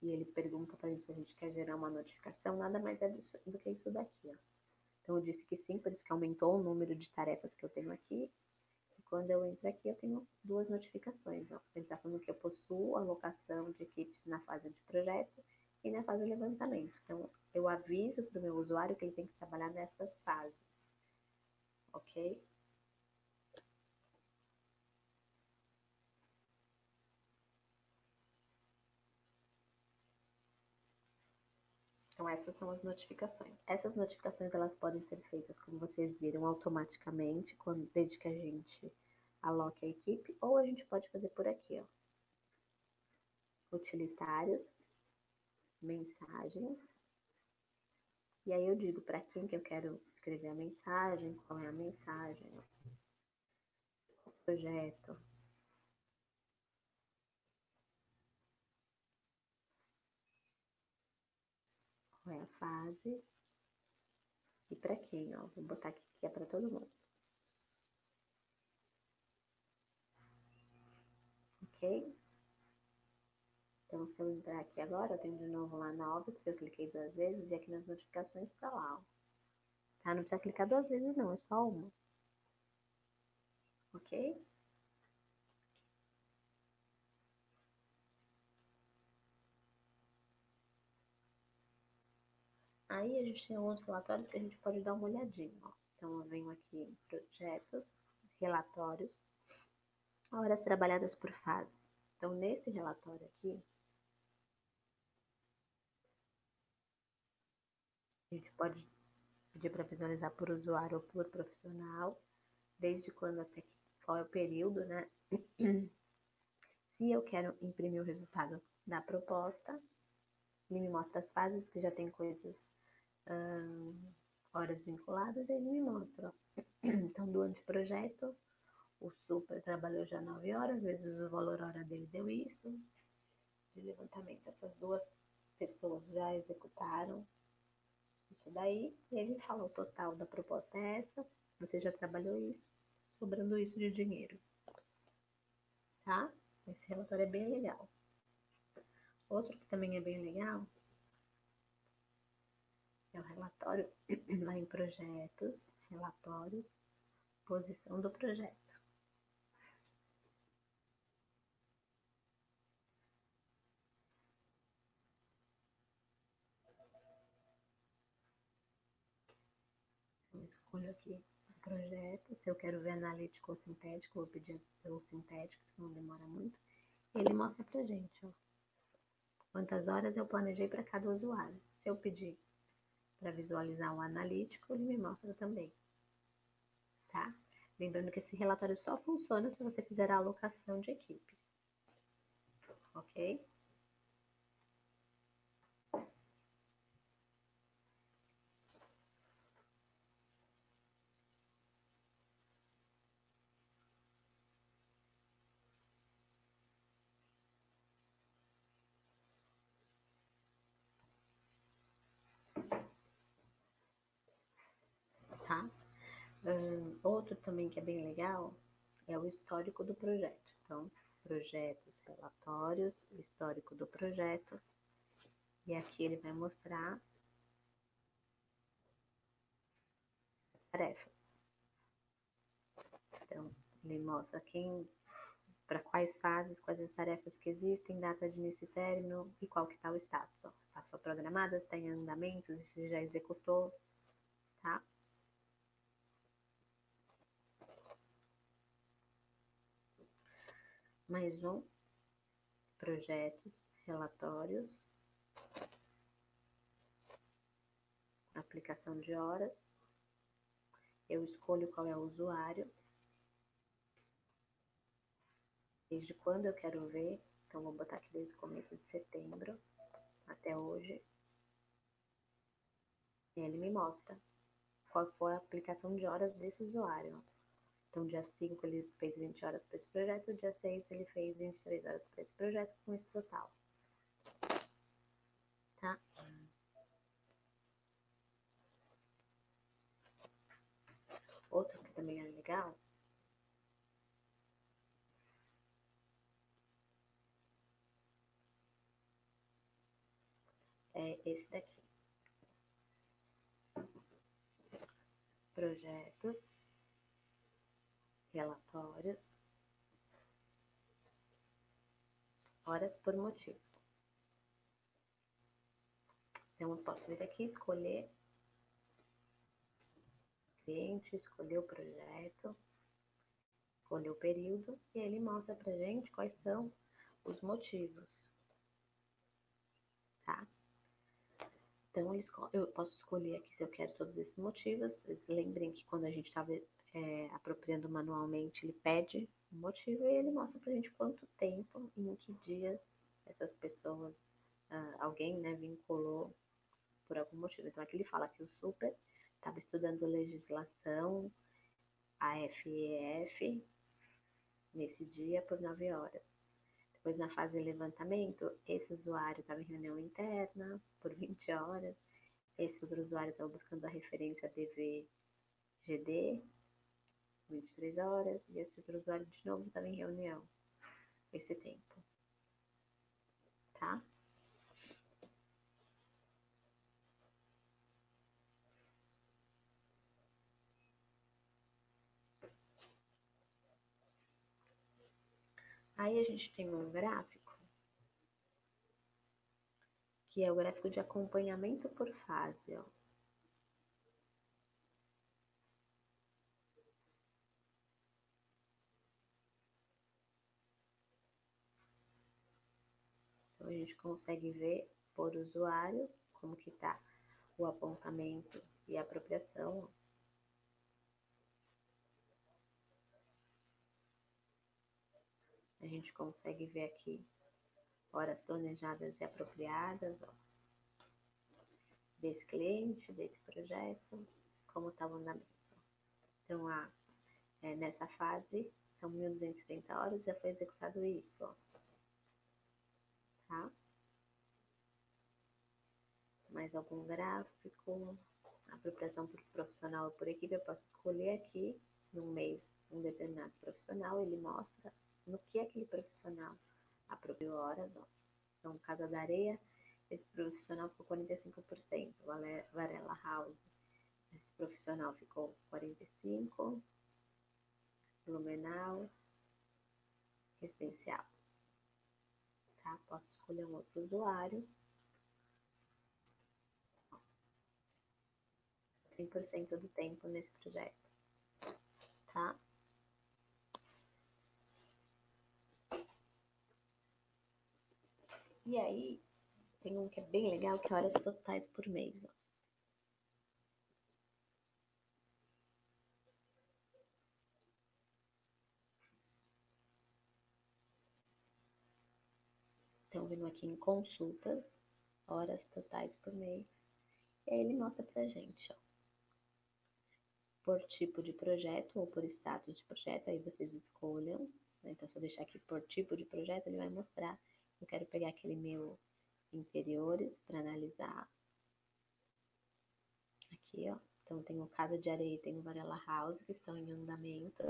e ele pergunta para a gente se a gente quer gerar uma notificação, nada mais é do que isso daqui, ó. Então, eu disse que sim, por isso que aumentou o número de tarefas que eu tenho aqui. E quando eu entro aqui, eu tenho duas notificações, ó. Ele está falando que eu possuo alocação de equipes na fase de projeto e na fase de levantamento. Então, eu aviso para o meu usuário que ele tem que trabalhar nessas fases, ok? Então, essas são as notificações. Essas notificações, elas podem ser feitas, como vocês viram, automaticamente, desde que a gente aloque a equipe, ou a gente pode fazer por aqui, ó. Utilitários, mensagens. E aí eu digo para quem que eu quero escrever a mensagem, qual é a mensagem, ó. O projeto. Qual é a fase. E para quem, ó. Vou botar aqui que é para todo mundo. ok? Então, se eu entrar aqui agora, eu tenho de novo lá na óbito, que eu cliquei 2 vezes, e aqui nas notificações está lá, ó. Tá? Não precisa clicar 2 vezes não, é só uma. Ok? Aí a gente tem alguns relatórios que a gente pode dar uma olhadinha, ó. Então, eu venho aqui em projetos, relatórios, horas trabalhadas por fase. Então, nesse relatório aqui, a gente pode pedir para visualizar por usuário ou por profissional, desde quando até qual é o período, né? Se eu quero imprimir o resultado da proposta, ele me mostra as fases que já tem coisas, horas vinculadas, ele me mostra. Então, do anteprojeto, o super trabalhou já 9 horas, vezes o valor hora dele deu isso. De levantamento, essas 2 pessoas já executaram isso daí. E ele fala: o total da proposta é essa, você já trabalhou isso, sobrando isso de dinheiro. Tá? Esse relatório é bem legal. Outro que também é bem legal é o relatório lá em projetos, relatórios, posição do projeto. Eu escolho aqui o projeto, se eu quero ver analítico ou sintético, vou pedir pelo sintético, senão demora muito. Ele mostra pra gente, ó, quantas horas eu planejei para cada usuário. Se eu pedir para visualizar o analítico, ele me mostra também, tá? Lembrando que esse relatório só funciona se você fizer a alocação de equipe, ok? Tá? Outro também que é bem legal é o histórico do projeto. Então, projetos, relatórios, histórico do projeto. E aqui ele vai mostrar tarefas. Então, ele mostra para quais fases, quais as tarefas que existem, data de início e término e qual que está o status. Ó, está só programada, está em andamento, se já executou, tá? Mais um, projetos, relatórios, aplicação de horas. Eu escolho qual é o usuário, desde quando eu quero ver. Então, vou botar aqui desde o começo de setembro até hoje. E ele me mostra qual foi a aplicação de horas desse usuário. Então, dia 5 ele fez 20 horas para esse projeto, dia 6 ele fez 23 horas para esse projeto, com esse total. Tá? Outro que também é legal é esse daqui. Projetos, relatórios, horas por motivo. Então, eu posso vir aqui, escolher cliente, escolher o projeto, escolher o período, e ele mostra pra gente quais são os motivos, tá? Então, eu posso escolher aqui se eu quero todos esses motivos. Lembrem que quando a gente estava apropriando manualmente, ele pede um motivo e ele mostra pra gente quanto tempo e em que dias essas pessoas, alguém, né, vinculou por algum motivo. Então, aqui ele fala que o super estava estudando legislação, AFEF, nesse dia por 9 horas. Depois, na fase de levantamento, esse usuário estava em reunião interna por 20 horas. Esse outro usuário estava buscando a referência DVGD, 23 horas. E esse outro usuário, de novo, estava em reunião. esse tempo, tá? Aí a gente tem um gráfico, que é o gráfico de acompanhamento por fase, ó. Então a gente consegue ver por usuário como que tá o apontamento e a apropriação. A gente consegue ver aqui horas planejadas e apropriadas, ó, desse cliente, desse projeto, como está o andamento. Então, nessa fase, são 1.270 horas, já foi executado isso, ó, tá? Mais algum gráfico, apropriação por profissional ou por equipe, eu posso escolher aqui, num mês, um determinado profissional, ele mostra no que aquele profissional apropriou horas, ó. Então, Casa da Areia, esse profissional ficou 45%, Varela House, esse profissional ficou 45%, Blumenau, residencial, tá? Posso escolher um outro usuário, 100% do tempo nesse projeto, tá? E aí, tem um que é bem legal, que é horas totais por mês, ó. Então, vindo aqui em consultas, horas totais por mês, e aí ele mostra pra gente, ó, por tipo de projeto ou por status de projeto, aí vocês escolham, né? Então, se eu deixar aqui por tipo de projeto, ele vai mostrar. Eu quero pegar aquele meu interiores para analisar. Aqui, ó. Então, tem o Casa de Areia e tem o Varela House, que estão em andamento.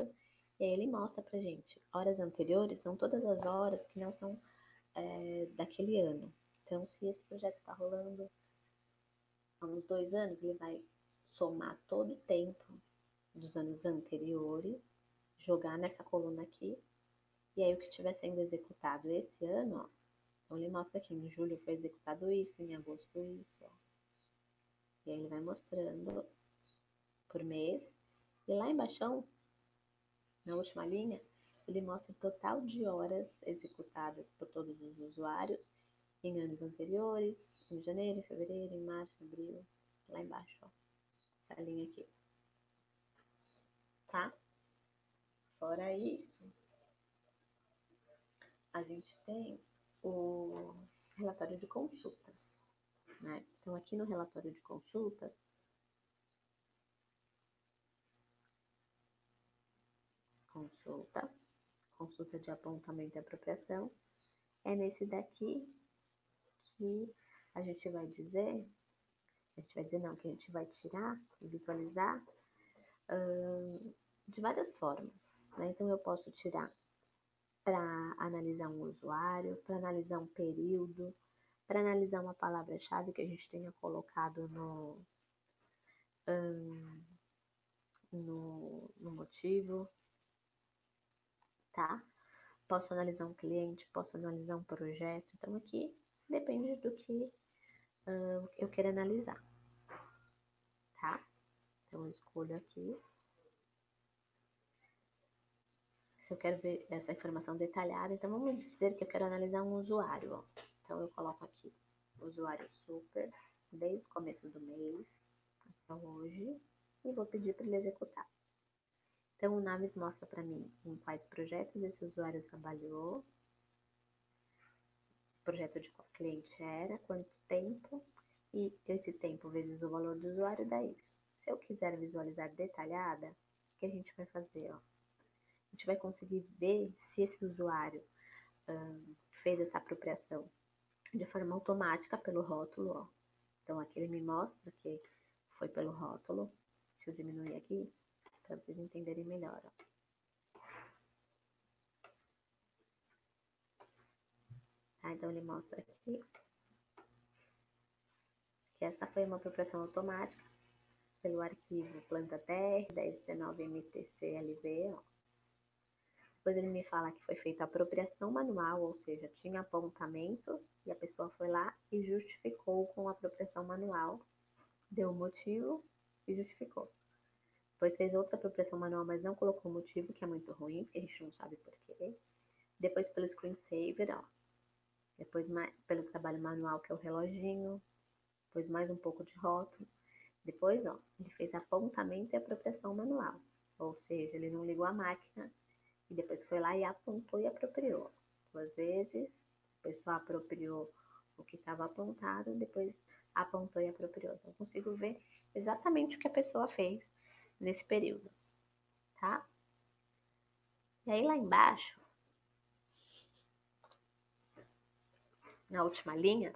E aí ele mostra pra gente. Horas anteriores são todas as horas que não são daquele ano. Então, se esse projeto está rolando há uns 2 anos, ele vai somar todo o tempo dos anos anteriores, jogar nessa coluna aqui, e aí o que estiver sendo executado esse ano, ó, então ele mostra aqui, em julho foi executado isso, em agosto isso, ó. E aí ele vai mostrando por mês, e lá embaixo, na última linha, ele mostra o total de horas executadas por todos os usuários em anos anteriores, em janeiro, fevereiro, em março, abril, lá embaixo, ó, essa linha aqui, tá? Fora isso, a gente tem o relatório de consultas, né? Então, aqui no relatório de consultas, consulta de apontamento e apropriação, é nesse daqui que a gente vai dizer não, que a gente vai tirar e visualizar de várias formas, né? Então, eu posso tirar para analisar um usuário, para analisar um período, para analisar uma palavra-chave que a gente tenha colocado no motivo, tá? Posso analisar um cliente, posso analisar um projeto. Então, aqui depende do que eu quero analisar, tá? Então, eu escolho aqui. Se eu quero ver essa informação detalhada, então vamos dizer que eu quero analisar um usuário, ó. Então, eu coloco aqui, usuário super, desde o começo do mês até hoje, e vou pedir para ele executar. Então, o Naves mostra para mim em quais projetos esse usuário trabalhou, projeto de qual cliente era, quanto tempo, e esse tempo vezes o valor do usuário dá isso. Se eu quiser visualizar detalhada, o que a gente vai fazer? Ó? A gente vai conseguir ver se esse usuário fez essa apropriação de forma automática pelo rótulo. Ó. Então, aqui ele me mostra que foi pelo rótulo. Deixa eu diminuir aqui para vocês entenderem melhor. Ó. Tá? Então, ele mostra aqui que essa foi uma apropriação automática pelo arquivo planta TR 1019 MTCLV. Depois ele me fala que foi feita a apropriação manual, ou seja, tinha apontamento e a pessoa foi lá e justificou com a apropriação manual, deu o motivo e justificou. Depois fez outra apropriação manual, mas não colocou o motivo, que é muito ruim, porque a gente não sabe por quê. Depois pelo screensaver, ó. Depois pelo trabalho manual, que é o reloginho. Depois mais um pouco de rótulo. Depois, ó, ele fez apontamento e apropriação manual. Ou seja, ele não ligou a máquina e depois foi lá e apontou e apropriou. Duas vezes, a pessoa apropriou o que estava apontado, depois apontou e apropriou. Então, eu consigo ver exatamente o que a pessoa fez nesse período, tá? E aí, lá embaixo, na última linha,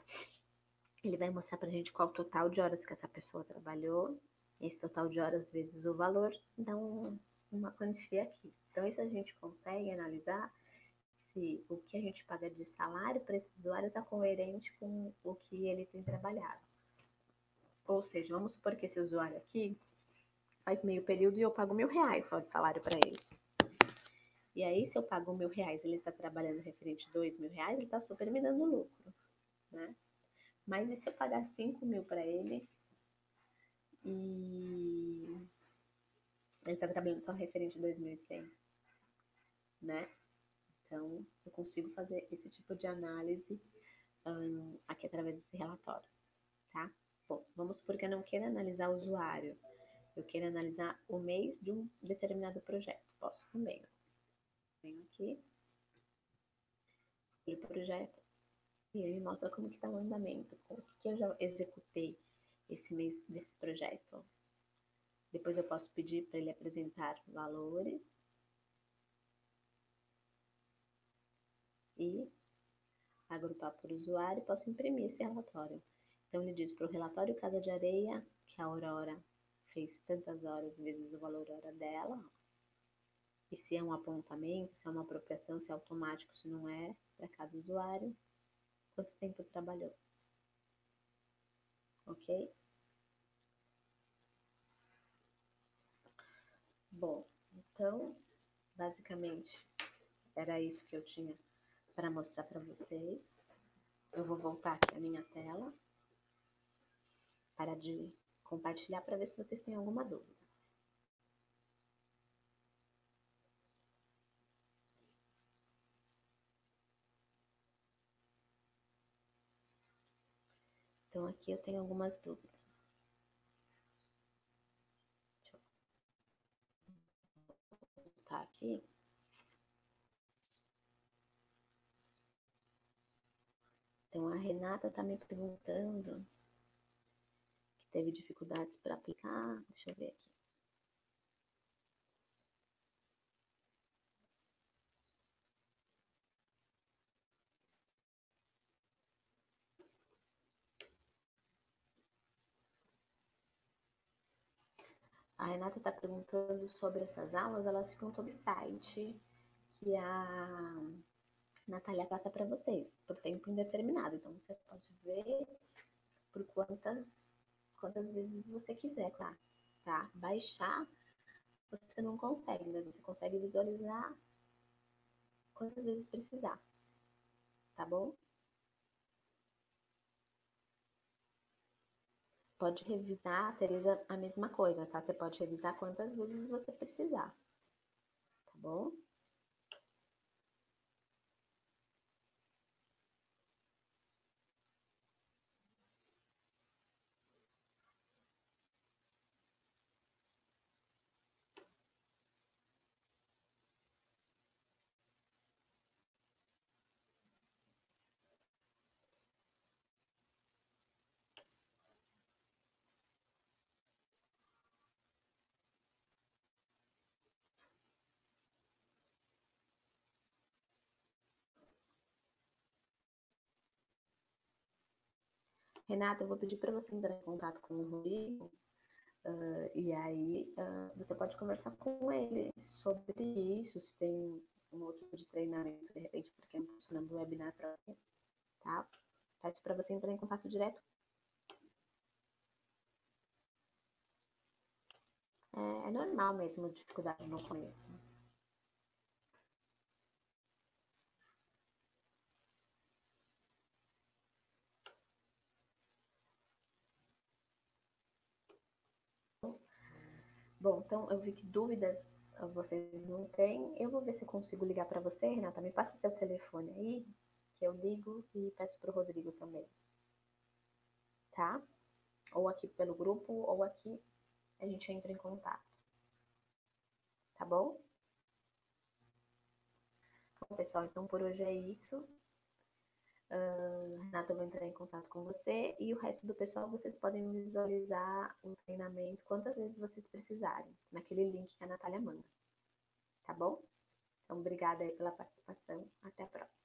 ele vai mostrar pra gente qual o total de horas que essa pessoa trabalhou. Esse total de horas vezes o valor dá uma quantia aqui. Então, isso a gente consegue analisar se o que a gente paga de salário para esse usuário está coerente com o que ele tem trabalhado. Ou seja, vamos supor que esse usuário aqui faz meio período e eu pago R$1.000 só de salário para ele. E aí, se eu pago R$1.000, ele está trabalhando referente a R$2.000, ele está super me dando lucro, né? Mas e se eu pagar 5.000 para ele e ele está trabalhando só referente a 2.100, né? Então, eu consigo fazer esse tipo de análise aqui através desse relatório, tá? Bom, vamos supor que eu não queira analisar o usuário, eu queira analisar o mês de um determinado projeto. Posso também. Venho aqui, o projeto, e ele mostra como que está o andamento, o que eu já executei esse mês desse projeto. Depois eu posso pedir para ele apresentar valores e agrupar por usuário e posso imprimir esse relatório. Então ele diz para o relatório Casa de Areia que a Aurora fez tantas horas vezes o valor hora dela, e se é um apontamento, se é uma apropriação, se é automático, se não é, para cada usuário, quanto tempo trabalhou. Ok? Bom, então, basicamente, era isso que eu tinha para mostrar para vocês. Eu vou voltar aqui a minha tela para de compartilhar para ver se vocês têm alguma dúvida. Então, aqui eu tenho algumas dúvidas. Deixa eu voltar aqui. Então, a Renata está me perguntando que teve dificuldades para aplicar. Deixa eu ver aqui. A Renata está perguntando sobre essas aulas, elas ficam todo site que a Natália passa para vocês, por tempo indeterminado. Então, você pode ver por quantas vezes você quiser, tá? Baixar, você não consegue, mas você consegue visualizar quantas vezes precisar, tá bom? Pode revisar, Tereza, a mesma coisa, tá? Você pode revisar quantas vezes você precisar, tá bom? Renata, eu vou pedir para você entrar em contato com o Rodrigo, e aí você pode conversar com ele sobre isso, se tem um outro tipo de treinamento, de repente, porque não funciona no webinar para você. tá? Peço para você entrar em contato direto. É normal mesmo dificuldade no começo. Bom, então eu vi que dúvidas vocês não têm. Eu vou ver se eu consigo ligar para você, Renata. Me passa seu telefone aí, que eu ligo e peço para o Rodrigo também, tá? Ou aqui pelo grupo, ou aqui a gente entra em contato, tá bom? Bom, pessoal, então por hoje é isso. Renata, eu vou entrar em contato com você e o resto do pessoal vocês podem visualizar o treinamento quantas vezes vocês precisarem, naquele link que a Natália manda, tá bom? Então, obrigada aí pela participação. Até a próxima.